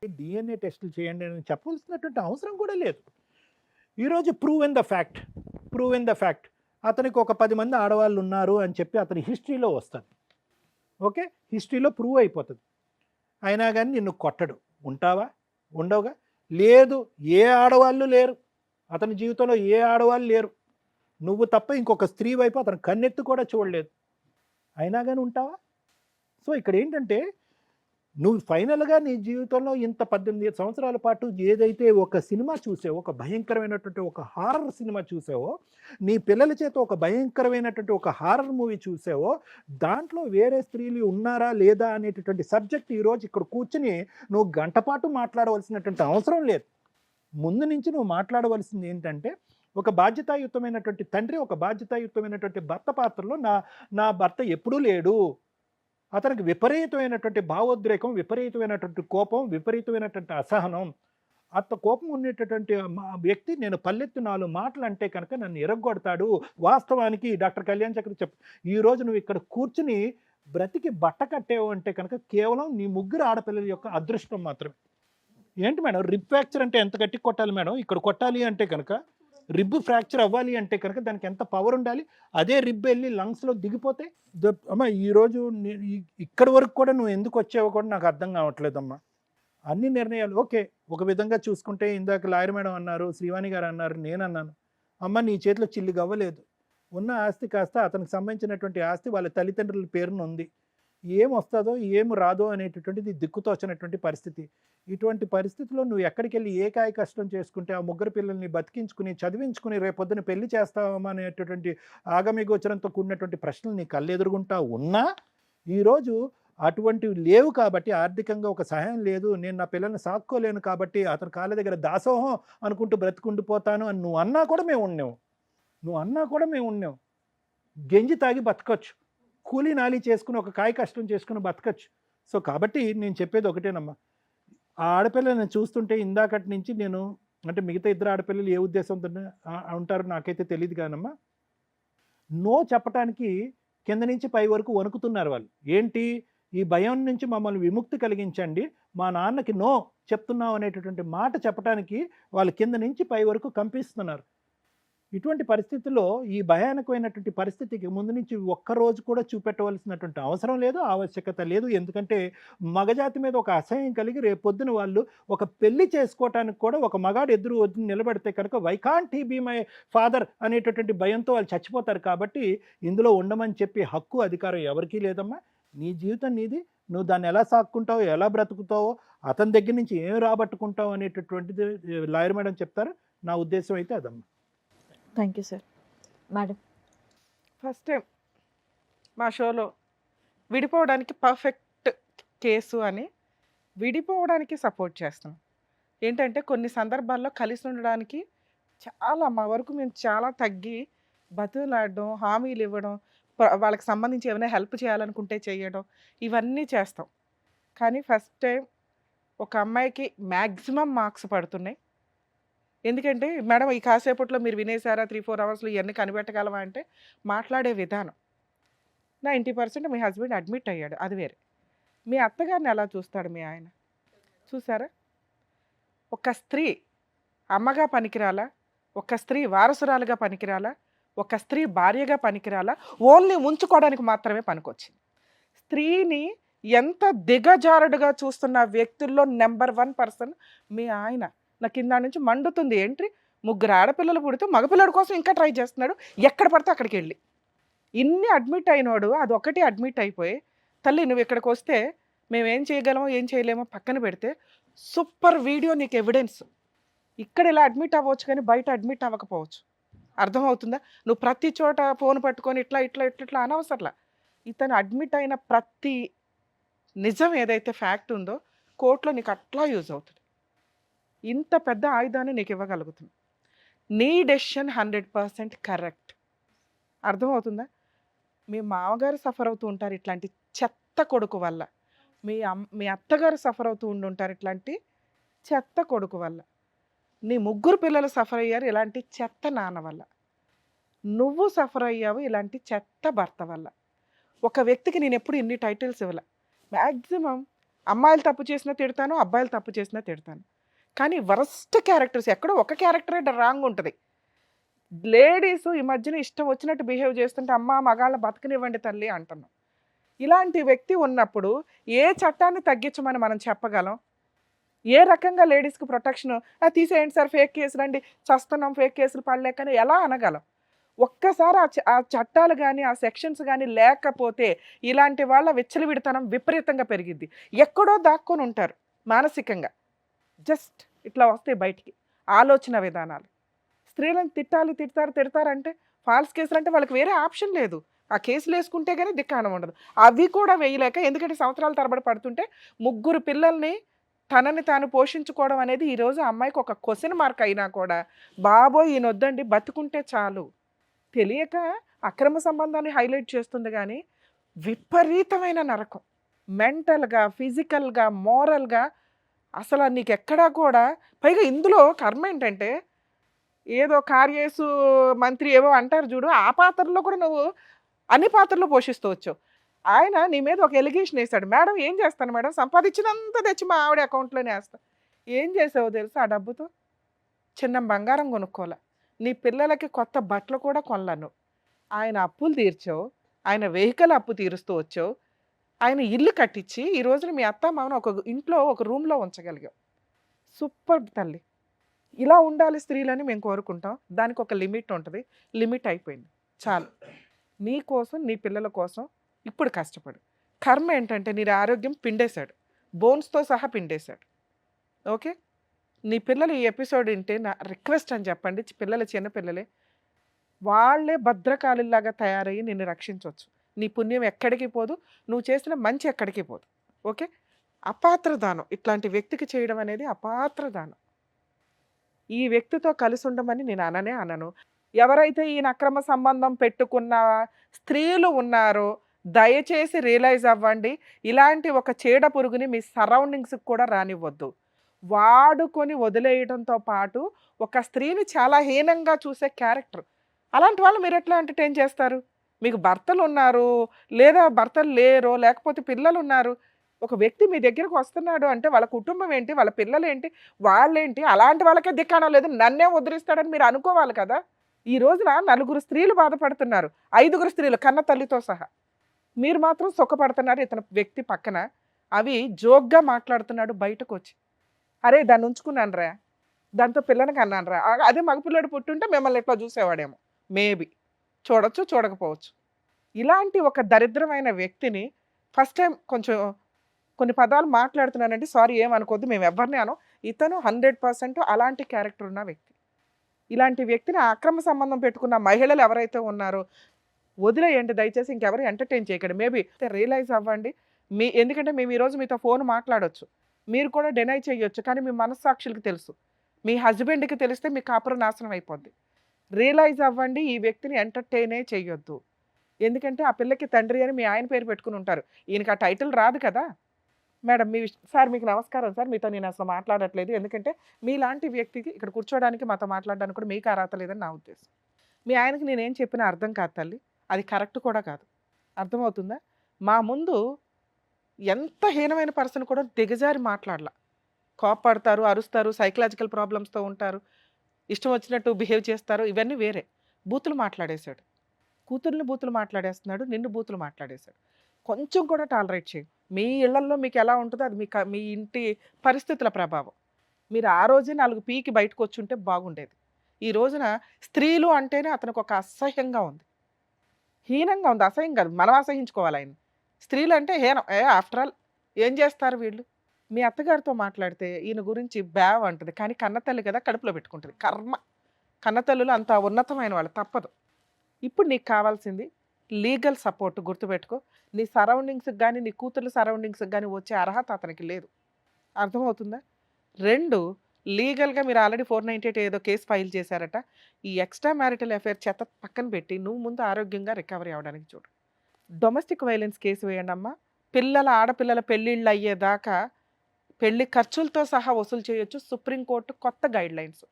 DNA టెస్టులు చేయండి అని చెప్పవలసినటువంటి అవసరం కూడా లేదు. ఈరోజు ప్రూవ్ ఇన్ ద ఫ్యాక్ట్ అతనికి ఒక 10 మంది ఆడవాళ్ళు ఉన్నారు అని చెప్పి అతని హిస్టరీలో వస్తుంది. ఓకే, హిస్టరీలో ప్రూవ్ అయిపోతుంది. అయినా కానీ నిన్ను కొట్టడు. ఉంటావా? ఉండవుగా. లేదు, ఏ ఆడవాళ్ళు లేరు అతని జీవితంలో, ఏ ఆడవాళ్ళు లేరు. నువ్వు తప్ప ఇంకొక స్త్రీ వైపు అతను కన్నెత్తి కూడా చూడలేదు. అయినా కానీ ఉంటావా? సో ఇక్కడ ఏంటంటే, నువ్వు ఫైనల్గా నీ జీవితంలో ఇంత 18 సంవత్సరాల పాటు ఏదైతే ఒక సినిమా చూసావో, ఒక భయంకరమైనటువంటి ఒక హారర్ సినిమా చూసావో, నీ పిల్లల చేత ఒక భయంకరమైనటువంటి ఒక హారర్ మూవీ చూసావో, దాంట్లో వేరే స్త్రీలు ఉన్నారా లేదా అనేటటువంటి సబ్జెక్ట్ ఈరోజు ఇక్కడ కూర్చుని నువ్వు గంటపాటు మాట్లాడవలసినటువంటి అవసరం లేదు. ముందు నుంచి నువ్వు మాట్లాడవలసింది ఏంటంటే, ఒక బాధ్యతాయుతమైనటువంటి తండ్రి, ఒక బాధ్యతాయుతమైనటువంటి భర్త పాత్రలో నా భర్త ఎప్పుడూ లేడు, అతనికి విపరీతమైనటువంటి భావోద్రేకం, విపరీతమైనటువంటి కోపం, విపరీతమైనటువంటి అసహనం, అంత కోపం ఉండేటటువంటి వ్యక్తి నేను పల్లెత్తి 4 మాటలు అంటే కనుక నన్ను ఎరగొడతాడు. వాస్తవానికి డాక్టర్ కళ్యాణ్ చక్రవర్తి ఈరోజు నువ్వు ఇక్కడ కూర్చుని బ్రతికి బట్ట కట్టేవు అంటే కనుక కేవలం నీ 3 ఆడపిల్లల యొక్క అదృష్టం మాత్రమే. ఏంటి మేడం, రిబ్ ఫ్రాక్చర్ అంటే ఎంత గట్టి కొట్టాలి మేడం? ఇక్కడ కొట్టాలి అంటే కనుక, రిబ్ ఫ్రాక్చర్ అవ్వాలి అంటే కనుక దానికి ఎంత పవర్ ఉండాలి? అదే రిబ్ వెళ్ళి లంగ్స్లో దిగిపోతే అమ్మ ఈరోజు ఇక్కడి వరకు కూడా నువ్వు ఎందుకు వచ్చావో కూడా నాకు అర్థం కావట్లేదమ్మా. అన్ని నిర్ణయాలు ఓకే, ఒక విధంగా చూసుకుంటే ఇందాక లాయర్ మేడం అన్నారు, శ్రీవాణి గారు అన్నారు, నేను అన్నాను, అమ్మ నీ చేతిలో చిల్లి గవ్వలేదు. ఉన్న ఆస్తి కాస్త అతనికి సంబంధించినటువంటి ఆస్తి వాళ్ళ తల్లిదండ్రుల పేరున ఉంది. ఏం వస్తుందో ఏం రాదో అనేటటువంటిది దిక్కుతోచినటువంటి పరిస్థితి. ఇటువంటి పరిస్థితిలో నువ్వు ఎక్కడికి వెళ్ళి ఏ కాయ కష్టం చేసుకుంటే ఆ 3 పిల్లల్ని బతికించుకుని చదివించుకుని రేపొద్దున పెళ్లి చేస్తావా అనేటటువంటి ఆగమగోచరంతో కూడినటువంటి ప్రశ్నలు నీ కళ్ళెదురుగుంటా ఉన్నా ఈరోజు అటువంటివి లేవు కాబట్టి, ఆర్థికంగా ఒక సహాయం లేదు, నేను నా పిల్లల్ని సాక్కోలేను కాబట్టి అతని కాళ్ళ దగ్గర దాసోహం అనుకుంటూ బ్రతుకుండిపోతాను అని నువ్వు అన్నా కూడా మేము ఉన్నాం. గెంజి తాగి బతకచ్చు, కూలీ నాలి చేసుకుని ఒక కాయ కష్టం చేసుకుని బతకచ్చు. సో కాబట్టి నేను చెప్పేది ఒకటేనమ్మా, ఆ ఆడపిల్లని చూస్తుంటే ఇందాకటి నుంచి నేను అంటే మిగతా 2 ఆడపిల్లలు ఏ ఉద్దేశంతో ఉంటారో నాకైతే తెలియదు కానమ్మా, నో చెప్పటానికి కింద నుంచి పై వరకు వణుకుతున్నారు వాళ్ళు. ఏంటి, ఈ భయం నుంచి మమ్మల్ని విముక్తి కలిగించండి, మా నాన్నకి నో చెప్తున్నాం అనేటటువంటి మాట చెప్పడానికి వాళ్ళు కింద నుంచి పై వరకు కంపిస్తున్నారు. ఇటువంటి పరిస్థితుల్లో ఈ భయానకమైనటువంటి పరిస్థితికి ముందు నుంచి ఒక్కరోజు కూడా చూపెట్టవలసినటువంటి అవసరం లేదు, ఆవశ్యకత లేదు. ఎందుకంటే మగజాతి మీద ఒక అసహ్యం కలిగి రేపొద్దున వాళ్ళు ఒక పెళ్లి చేసుకోవటానికి కూడా ఒక మగాడు ఎదురు వద్దు నిలబడితే కనుక why can't he be my father అనేటటువంటి భయంతో వాళ్ళు చచ్చిపోతారు. కాబట్టి ఇందులో ఉండమని చెప్పి హక్కు అధికారం ఎవరికీ లేదమ్మా. నీ జీవితం నీది, నువ్వు దాన్ని ఎలా సాక్కుంటావో, ఎలా బ్రతుకుతావో, అతని దగ్గర నుంచి ఏం రాబట్టుకుంటావు అనేటటువంటిది లాయర్ మేడం చెప్తారు. నా ఉద్దేశం అయితే అదమ్మా. Thank you sir. Madam, first time మా షోలో విడిపోవడానికి పర్ఫెక్ట్ కేసు అని విడిపోవడానికి సపోర్ట్ చేస్తాం. ఏంటంటే కొన్ని సందర్భాల్లో కలిసి ఉండడానికి మా వరకు మేము చాలా తగ్గి బతులాడడం, హామీలు ఇవ్వడం, వాళ్ళకి సంబంధించి ఏమైనా హెల్ప్ చేయాలనుకుంటే చేయడం, ఇవన్నీ చేస్తాం. కానీ ఫస్ట్ టైం ఒక అమ్మాయికి మ్యాక్సిమం మార్క్స్ పడుతున్నాయి. ఎందుకంటే మేడం ఈ కాసేపట్లో మీరు వినేసారా 3-4 అవర్స్లో ఇవన్నీ కనిపెట్టగలవా అంటే, మాట్లాడే విధానం 90% మీ హస్బెండ్ అడ్మిట్ అయ్యాడు, అది వేరే. మీ అత్తగారిని ఎలా చూస్తాడు మీ ఆయన? చూసారా? ఒక స్త్రీ అమ్మగా పనికిరాలా, ఒక స్త్రీ వారసురాలుగా పనికిరాలా, ఒక స్త్రీ భార్యగా పనికిరాలా, ఓన్లీ ఉంచుకోవడానికి మాత్రమే పనికొచ్చింది. స్త్రీని ఎంత దిగజారుడుగా చూస్తున్న వ్యక్తుల్లో నెంబర్ 1 పర్సన్ మీ ఆయన. నాకు కింద నుంచి మండుతుంది. ఏంటి 3 ఆడపిల్లలు పుడితే మగపిల్లడి కోసం ఇంకా ట్రై చేస్తున్నాడు, ఎక్కడ పడితే అక్కడికి వెళ్ళి. ఇన్ని అడ్మిట్ అయినోడు అది ఒకటి అడ్మిట్ అయిపోయి, తల్లి నువ్వు ఇక్కడికి వస్తే మేమేం చేయగలమో ఏం చేయలేమో పక్కన పెడితే సూపర్ వీడియో నీకు ఎవిడెన్స్. ఇక్కడ ఇలా అడ్మిట్ అవ్వచ్చు కానీ బయట అడ్మిట్ అవ్వకపోవచ్చు. అర్థమవుతుందా? నువ్వు ప్రతి చోట ఫోన్ పట్టుకొని ఇట్లా ఇట్లా ఇట్లా ఇట్లా అనవసరంలా. ఇతను అడ్మిట్ అయిన ప్రతి నిజం ఏదైతే ఫ్యాక్ట్ ఉందో కోర్టులో నీకు అట్లా యూజ్ అవుతుంది. ఇంత పెద్ద ఆయుధాన్ని నీకు ఇవ్వగలుగుతుంది. నీ డెసిషన్ 100% కరెక్ట్. అర్థమవుతుందా? మీ మామగారు సఫర్ అవుతూ ఉంటారు ఇట్లాంటి చెత్త కొడుకు వల్ల. మీ అత్తగారు సఫర్ అవుతూ ఉండుంటారు ఇట్లాంటి చెత్త కొడుకు వల్ల. నీ 3 పిల్లలు సఫర్ అయ్యారు ఇలాంటి చెత్త నాన్న వల్ల. నువ్వు సఫర్ అయ్యావు ఇలాంటి చెత్త భర్త వల్ల. ఒక వ్యక్తికి నేను ఎప్పుడు ఇన్ని టైటిల్స్ ఇవ్వలే. మ్యాక్సిమం అమ్మాయిలు తప్పు చేసినా తిడతాను, అబ్బాయిలు తప్పు చేసినా తిడతాను. కానీ వరస్ట్ క్యారెక్టర్స్ ఎక్కడో ఒక క్యారెక్టరే రాంగ్ ఉంటుంది. లేడీస్ ఈ మధ్యన ఇష్టం వచ్చినట్టు బిహేవ్ చేస్తుంటే అమ్మ మగాళ్ళ బతకనివ్వండి తల్లి అంటున్నాం. ఇలాంటి వ్యక్తి ఉన్నప్పుడు ఏ చట్టాన్ని తగ్గించమని మనం చెప్పగలం? ఏ రకంగా లేడీస్కి ప్రొటెక్షన్ తీసేయండి సార్, ఫేక్ కేసులు అండి, చస్తున్నాం ఫేక్ కేసులు పడలేకని ఎలా అనగలం? ఒక్కసారి ఆ చట్టాలు కానీ ఆ సెక్షన్స్ కానీ లేకపోతే ఇలాంటి వాళ్ళ విచ్చలవిడితనం విపరీతంగా పెరిగిద్ది. ఎక్కడో దాక్కొని ఉంటారు మానసికంగా. జస్ట్ ఇట్లా వస్తాయి బయటికి ఆలోచన విధానాలు. స్త్రీలను తిడతారంటే ఫాల్స్ కేసులు అంటే వాళ్ళకి వేరే ఆప్షన్ లేదు. ఆ కేసులు వేసుకుంటే కానీ దిక్కానం ఉండదు. అవి కూడా వేయలేక, ఎందుకంటే సంవత్సరాల తరబడి పడుతుంటే 3 పిల్లల్ని తనని తాను పోషించుకోవడం అనేది ఈరోజు అమ్మాయికి ఒక క్వశ్చన్ మార్క్ అయినా కూడా బాబోయ్ ఈయనొద్దండి బతుకుంటే చాలు తెలియక అక్రమ సంబంధాన్ని హైలైట్ చేస్తుంది. కానీ విపరీతమైన నరకం మెంటల్గా, ఫిజికల్గా, మోరల్గా అసలు నీకు ఎక్కడా కూడా. పైగా ఇందులో కర్మ ఏంటంటే ఏదో కార్యేసు మంత్రి ఏవో అంటారు చూడు, ఆ పాత్రలో కూడా నువ్వు అన్ని పాత్రలు పోషిస్తూ వచ్చావు. ఆయన నీ మీద ఒక ఎలిగేషన్ వేశాడు. మేడం ఏం చేస్తాను మేడం, సంపాదించినంత తెచ్చి మా ఆవిడ అకౌంట్లోనే వేస్తాను. ఏం చేసావో తెలుసా? ఆ డబ్బుతో చిన్న బంగారం కొనుక్కోలే, నీ పిల్లలకి కొత్త బట్టలు కూడా కొనలను. ఆయన అప్పులు తీర్చావు, ఆయన వెహికల్ అప్పు తీరుస్తూ వచ్చావు, ఆయన ఇల్లు కట్టించి ఈ రోజున మీ అత్త మామను ఒక ఇంట్లో ఒక రూమ్లో ఉంచగలిగావు. సూపర్ తల్లి. ఇలా ఉండాలి స్త్రీలని మేము కోరుకుంటాం. దానికి ఒక లిమిట్ ఉంటుంది. లిమిట్ అయిపోయింది, చాలు. నీ కోసం నీ పిల్లల కోసం ఇప్పుడు కష్టపడు. కర్మ ఏంటంటే నీ ఆరోగ్యం పిండేశాడు, బోన్స్తో సహా పిండేశాడు. ఓకే, నీ పిల్లలు ఈ ఎపిసోడ్ వింటే నా రిక్వెస్ట్ అని చెప్పండి. పిల్లలు చిన్నపిల్లలే, వాళ్ళే భద్రకాళిలాగా తయారయ్యి నిన్ను రక్షించవచ్చు. నీ పుణ్యం ఎక్కడికి పోదు, నువ్వు చేసిన మంచి ఎక్కడికి పోదు. ఓకే, అపాత్రదానం ఇట్లాంటి వ్యక్తికి చేయడం అనేది అపాత్రదానం. ఈ వ్యక్తితో కలిసి ఉండమని నేను అనను. ఎవరైతే ఈయన అక్రమ సంబంధం పెట్టుకున్న స్త్రీలు ఉన్నారో దయచేసి రియలైజ్ అవ్వండి. ఇలాంటి ఒక చీడ పురుగుని మీ సరౌండింగ్స్కి కూడా రానివ్వద్దు. వాడుకొని వదిలేయడంతో పాటు ఒక స్త్రీని చాలా హీనంగా చూసే క్యారెక్టర్. అలాంటి వాళ్ళు మీరు ఎట్లా ఎంటర్టైన్ చేస్తారు? మీకు భర్తలు ఉన్నారు, లేదా భర్తలు లేరో, లేకపోతే పిల్లలు ఉన్నారు. ఒక వ్యక్తి మీ దగ్గరకు వస్తున్నాడు అంటే వాళ్ళ కుటుంబం ఏంటి, వాళ్ళ పిల్లలు ఏంటి, వాళ్ళేంటి, అలాంటి వాళ్ళకే దిక్కానం లేదు, నన్నే ఉద్ధరిస్తాడని మీరు అనుకోవాలి కదా. ఈ రోజున 4 స్త్రీలు బాధపడుతున్నారు, 5 స్త్రీలు కన్న తల్లితో సహా. మీరు మాత్రం సుఖపడుతున్నారు ఇతను వ్యక్తి పక్కన. అవి జోక్గా మాట్లాడుతున్నాడు బయటకు వచ్చి. అరే దాన్ని ఉంచుకున్నాను రా, దాంతో పిల్లని అన్నాను రా. అదే మగపిల్లడు పుట్టుంటే మిమ్మల్ని ఎట్లా చూసేవాడేమో. మేబీ చూడొచ్చు, చూడకపోవచ్చు. ఇలాంటి ఒక దరిద్రమైన వ్యక్తిని ఫస్ట్ టైం కొంచెం కొన్ని పదాలు మాట్లాడుతున్నానండి, సారీ ఏమనుకోద్దు, మేము ఎవరిని అనం. ఇతను 100% అలాంటి క్యారెక్టర్ ఉన్న వ్యక్తి. ఇలాంటి వ్యక్తిని అక్రమ సంబంధం పెట్టుకున్న మహిళలు ఎవరైతే ఉన్నారో వదిలేయండి దయచేసి. ఇంకెవరు ఎంటర్టైన్ చేయకండి. మేబీ రియలైజ్ అవ్వండి. ఎందుకంటే మేము ఈరోజు మీతో ఫోన్ మాట్లాడవచ్చు, మీరు కూడా డినై చేయొచ్చు, కానీ మీ మనస్సాక్షులకి తెలుసు. మీ హస్బెండ్కి తెలిస్తే మీ కాపురం నాశనం అయిపోద్ది. రియలైజ్ అవ్వండి, ఈ వ్యక్తిని ఎంటర్టైనే చేయొద్దు. ఎందుకంటే ఆ పిల్లకి తండ్రి అని మీ ఆయన పేరు పెట్టుకుని ఉంటారు, ఈయనకి ఆ టైటిల్ రాదు కదా. మేడం సార్ మీకు నమస్కారం సార్, మీతో నేను అసలు మాట్లాడట్లేదు, ఎందుకంటే మీలాంటి వ్యక్తికి ఇక్కడ కూర్చోడానికి మాతో మాట్లాడడానికి కూడా మీకు అర్హత లేదని నా ఉద్దేశం. మీ ఆయనకి నేనేం చెప్పినా అర్థం కాదు తల్లి, అది కరెక్ట్ కూడా కాదు. అర్థమవుతుందా? మా ముందు ఎంత హీనమైన పర్సన్ కూడా దిగజారి మాట్లాడలా. కోపడతారు, అరుస్తారు, సైకలాజికల్ ప్రాబ్లమ్స్తో ఉంటారు, ఇష్టం వచ్చినట్టు బిహేవ్ చేస్తారు, ఇవన్నీ వేరే. బూతులు మాట్లాడేశాడు, కూతుర్ని బూతులు మాట్లాడేస్తున్నాడు, నిన్ను బూతులు మాట్లాడేశాడు. కొంచెం కూడా టాలరేట్ చేయి. మీ ఇళ్లల్లో మీకు ఎలా ఉంటుందో అది మీ ఇంటి పరిస్థితుల ప్రభావం. మీరు ఆ రోజే 4 పీకి బయటకు వచ్చి ఉంటే బాగుండేది. ఈ రోజున స్త్రీలు అంటేనే అతనికి ఒక అసహ్యంగా ఉంది, హీనంగా ఉంది. అసహ్యం కాదు, మనం అసహించుకోవాలి ఆయన. స్త్రీలు అంటే హీనం. ఆఫ్టర్ ఆల్ ఏం చేస్తారు వీళ్ళు? మీ అత్తగారితో మాట్లాడితే ఈయన గురించి బ్యావ్ అంటుంది, కానీ కన్నతల్లి కదా కడుపులో పెట్టుకుంటుంది. కర్మ, కన్నతల్లులు అంత ఉన్నతమైన వాళ్ళు, తప్పదు. ఇప్పుడు నీకు కావాల్సింది లీగల్ సపోర్ట్. గుర్తుపెట్టుకో, నీ సరౌండింగ్స్కి కానీ నీ కూతుర్ల సరౌండింగ్స్కి కానీ వచ్చే అర్హత అతనికి లేదు. అర్థమవుతుందా? 2, లీగల్గా మీరు ఆల్రెడీ 498 ఏదో కేసు ఫైల్ చేశారట. ఈ ఎక్స్ట్రా మ్యారిటల్ అఫేర్ చెత్త పక్కన పెట్టి నువ్వు ముందు ఆరోగ్యంగా రికవరీ అవ్వడానికి చూడు. డొమెస్టిక్ వైలెన్స్ కేసు వేయండి అమ్మా. ఆడపిల్లల పెళ్ళిళ్ళు అయ్యేదాకా పెళ్లి ఖర్చులతో సహా వసూలు చేయొచ్చు. సుప్రీంకోర్టు కొత్త గైడ్ లైన్స్.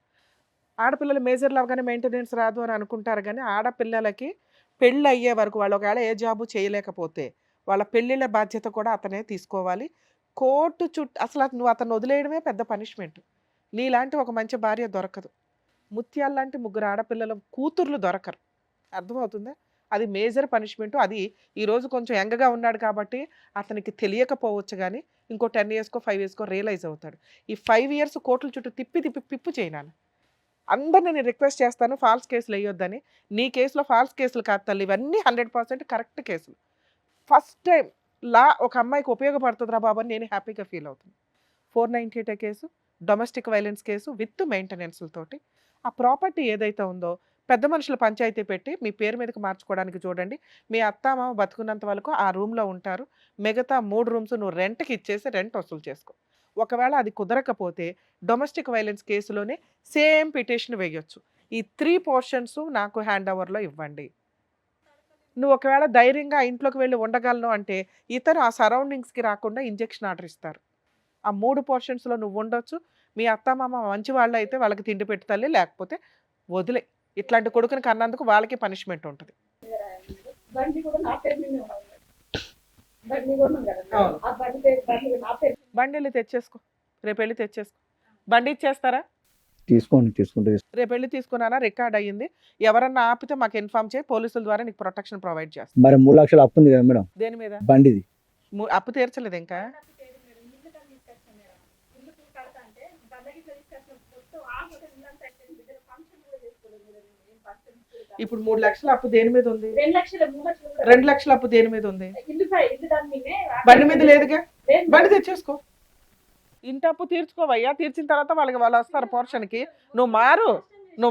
ఆడపిల్లలు మేజర్లు అవగానే మెయింటెనెన్స్ రాదు అని అనుకుంటారు, కానీ ఆడపిల్లలకి పెళ్ళి అయ్యే వరకు వాళ్ళు ఒకవేళ ఏ జాబు చేయలేకపోతే వాళ్ళ పెళ్ళిళ్ళ బాధ్యత కూడా అతనే తీసుకోవాలి. కోర్టు అసలు నువ్వు అతను వదిలేయడమే పెద్ద పనిష్మెంట్. నీలాంటి ఒక మంచి భార్య దొరకదు. ముత్యాల లాంటి 3 ఆడపిల్లల కూతుర్లు దొరకరు. అర్థమవుతుందా? అది మేజర్ పనిష్మెంట్. అది ఈరోజు కొంచెం యంగ్గా ఉన్నాడు కాబట్టి అతనికి తెలియకపోవచ్చు, కానీ ఇంకో 10 ఇయర్స్కో 5 ఇయర్స్కో రియలైజ్ అవుతాడు. ఈ 5 ఇయర్స్ కోర్టుల చుట్టూ తిప్పి చేయనాను. అందరిని నేను రిక్వెస్ట్ చేస్తాను ఫాల్స్ కేసులు వేయొద్దని. నీ కేసులో ఫాల్స్ కేసులు కాదు తల్లి, ఇవన్నీ 100% కరెక్ట్ కేసులు. ఫస్ట్ టైం లా ఒక అమ్మాయికి ఉపయోగపడుతుందిరా బాబు అని నేను హ్యాపీగా ఫీల్ అవుతుంది. 498 case, domestic violence case with మెయింటెనెన్స్లతోటి. ఆ ప్రాపర్టీ ఏదైతే ఉందో పెద్ద మనుషుల పంచాయతీ పెట్టి మీ పేరు మీదకి మార్చుకోవడానికి చూడండి. మీ అత్తామామ బతుకున్నంత వరకు ఆ రూమ్లో ఉంటారు. మిగతా 3 రూమ్స్ నువ్వు రెంట్కి ఇచ్చేసి రెంట్ వసూలు చేసుకో. ఒకవేళ అది కుదరకపోతే డొమెస్టిక్ వైలెన్స్ కేసులోనే సేమ్ పిటిషన్ వేయొచ్చు. ఈ 3 పోర్షన్స్ నాకు హ్యాండ్ ఓవర్లో ఇవ్వండి. నువ్వు ఒకవేళ ధైర్యంగా ఇంట్లోకి వెళ్ళి ఉండగలను అంటే ఇతను ఆ సరౌండింగ్స్కి రాకుండా ఇంజెక్షన్ ఆర్డర్ ఇస్తారు. ఆ 3 పోర్షన్స్లో నువ్వు ఉండొచ్చు. మీ అత్తమామ మంచి వాళ్ళు అయితే వాళ్ళకి తిండి పెట్టాలి, లేకపోతే వదిలే. ఇట్లాంటి కొడుకుని కన్నందుకు వాళ్ళకి పనిష్మెంట్ ఉంటుంది. బండి వెళ్ళి తెచ్చేసుకో, రేపు వెళ్ళి తెచ్చేసుకో. బండి ఇచ్చేస్తారా? తీసుకుంటే రేపు వెళ్ళి తీసుకున్నారా? రికార్డ్ అయ్యింది. ఎవరన్నా ఆపితే మాకు ఇన్ఫార్మ్ చేయి, పోలీసుల ద్వారా నీకు ప్రొటెక్షన్ ప్రొవైడ్ చేస్తాం. మరి 3 లక్షలు అప్పు ఉంది కదా మేడం దేని మీద? బండిది. అప్పు తీర్చలేదు ఇంకా. ఇప్పుడు 3 లక్షల అప్పు దేని మీద ఉంది? 2 లక్షల అప్పు దేని మీద ఉంది? బండి మీద లేదుగా. బండి తెచ్చేసుకో. ఇంటి అప్పు తీర్చుకోవయ్యా. తీర్చిన తర్వాత వాళ్ళు వస్తారు పోర్షన్కి. నువ్వు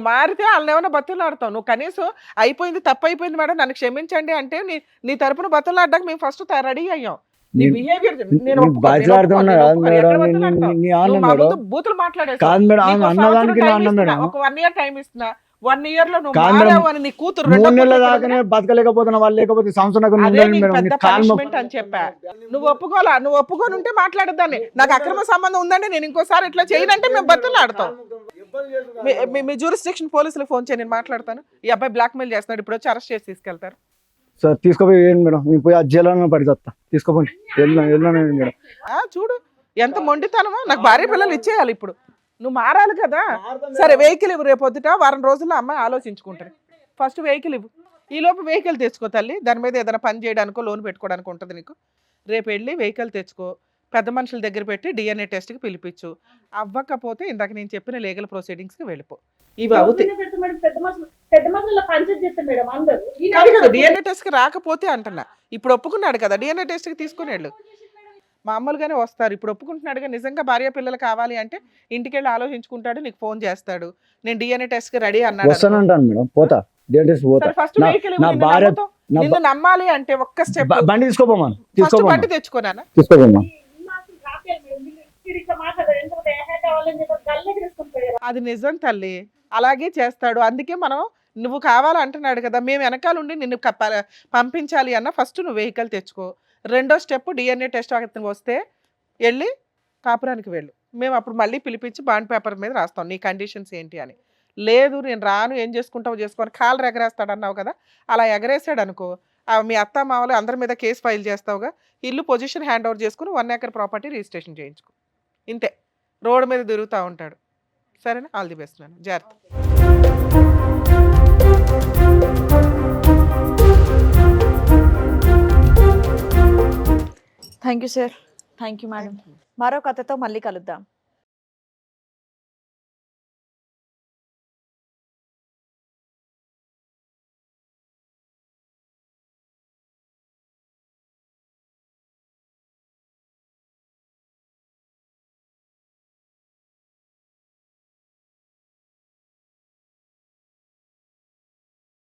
మారితే వాళ్ళని ఏమైనా బతులాడతావు. నువ్వు కనీసం అయిపోయింది, తప్పు అయిపోయింది మేడం, నన్ను క్షమించండి అంటే నీ తరపున బతులాడడానికి మేము ఫస్ట్ రెడీ అయ్యాం. నీ బిహేవియర్ బూతులు మాట్లాడేస్తా. ఒక 1 ఇయర్ టైం ఇస్తున్నా. 1 ఇయర్ లో నువ్వు మారావు అని నీ కూతురు 3 నెలల దాకానే బతకలేకపోతున్నా వాళ్ళు, లేకపోతే పనిష్మెంట్ అని చెప్పా. నువ్వు ఒప్పుకొని ఉంటే మాట్లాడదాన్ని. నాకు అక్రమ సంబంధం ఉందంటే నేను ఇంకోసారి ఇట్లా చేయనంటే మేము బతులు ఆడతాం. మీ జ్యూరిస్డిక్షన్ పోలీసులకు ఫోన్ చేయి, నేను మాట్లాడతాను. ఈ అబ్బాయి బ్లాక్ మెయిల్ చేస్తున్నాడు, ఇప్పుడు వచ్చి అరెస్ట్ చేసి తీసుకెళ్తారు. సార్ తీసుకుపోయి మేడం, మేము పోయి జైల్లో పడిచేస్తా. తీసుకోపోయి మేడం. చూడు ఎంత మొండితనమో. నాకు భార్య పిల్లలు ఇచ్చేయాలి ఇప్పుడు. నువ్వు మారాలి కదా. సరే వెహికల్ ఇవ్వు. రేపు పొద్దుట వారం రోజుల్లో అమ్మాయి ఆలోచించుకుంటారు. ఫస్ట్ వెహికల్ ఇవ్వు. ఈ లోపు వెహికల్ తెచ్చుకో తల్లి. దాని మీద ఏదైనా పని చేయడానికో లోన్ పెట్టుకోవడానికి ఉంటుంది నీకు. రేపు వెళ్ళి వెహికల్ తెచ్చుకో. పెద్ద మనుషుల దగ్గర పెట్టి DNA టెస్ట్కి పిలిపించు. అవ్వకపోతే ఇందాక నేను చెప్పిన లీగల్ ప్రొసీడింగ్స్కి వెళ్ళిపో. ఇవి అవుతాయి. DNA టెస్ట్కి రాకపోతే అంటున్నా. ఇప్పుడు ఒప్పుకున్నాడు కదా, DNA టెస్ట్కి తీసుకుని వెళ్ళు. మామూలుగానే వస్తారు. ఇప్పుడు ఒప్పుకుంటున్నాడుగా. నిజంగా భార్య పిల్లలు కావాలి అంటే ఇంటికి వెళ్ళి ఆలోచించుకుంటాడు, నీకు ఫోన్ చేస్తాడు. నేను DNA టెస్ట్కి రెడీ అన్నాడు. ఫస్ట్ వెహికల్ నిన్ను నమ్మాలి అంటే ఒక్క స్టెప్ బండి తీసుకోపోమా. బండి తెచ్చుకోనా? అది నిజం తల్లి, అలాగే చేస్తాడు. అందుకే మనం నువ్వు కావాలంటున్నాడు కదా, మేము వెనకాల ఉండి నిన్ను పంపించాలి అన్న ఫస్ట్ నువ్వు వెహికల్ తెచ్చుకో. 2వ స్టెప్ DNA టెస్ట్ వస్తే వెళ్ళి కాపురానికి వెళ్ళు. మేము అప్పుడు మళ్ళీ పిలిపించి బాండ్ పేపర్ మీద రాస్తాం నీ కండిషన్స్ ఏంటి అని. లేదు నేను రాను, ఏం చేసుకుంటావు చేసుకొని కాళ్ళు ఎగరేస్తాడు అన్నావు కదా, అలా ఎగరేసాడు అనుకో, మీ అత్త మామలు అందరి మీద కేసు ఫైల్ చేస్తావుగా. ఇల్లు పొజిషన్ హ్యాండ్ ఓవర్ చేసుకుని 1 ఎకర్ ప్రాపర్టీ రిజిస్ట్రేషన్ చేయించుకో. ఇంతే. రోడ్డు మీద తిరుగుతూ ఉంటాడు. సరేనా? All the best. నేను జాగ్రత్త. Thank you sir. Thank you madam. మరో కథతో మళ్ళీ కలుద్దాం.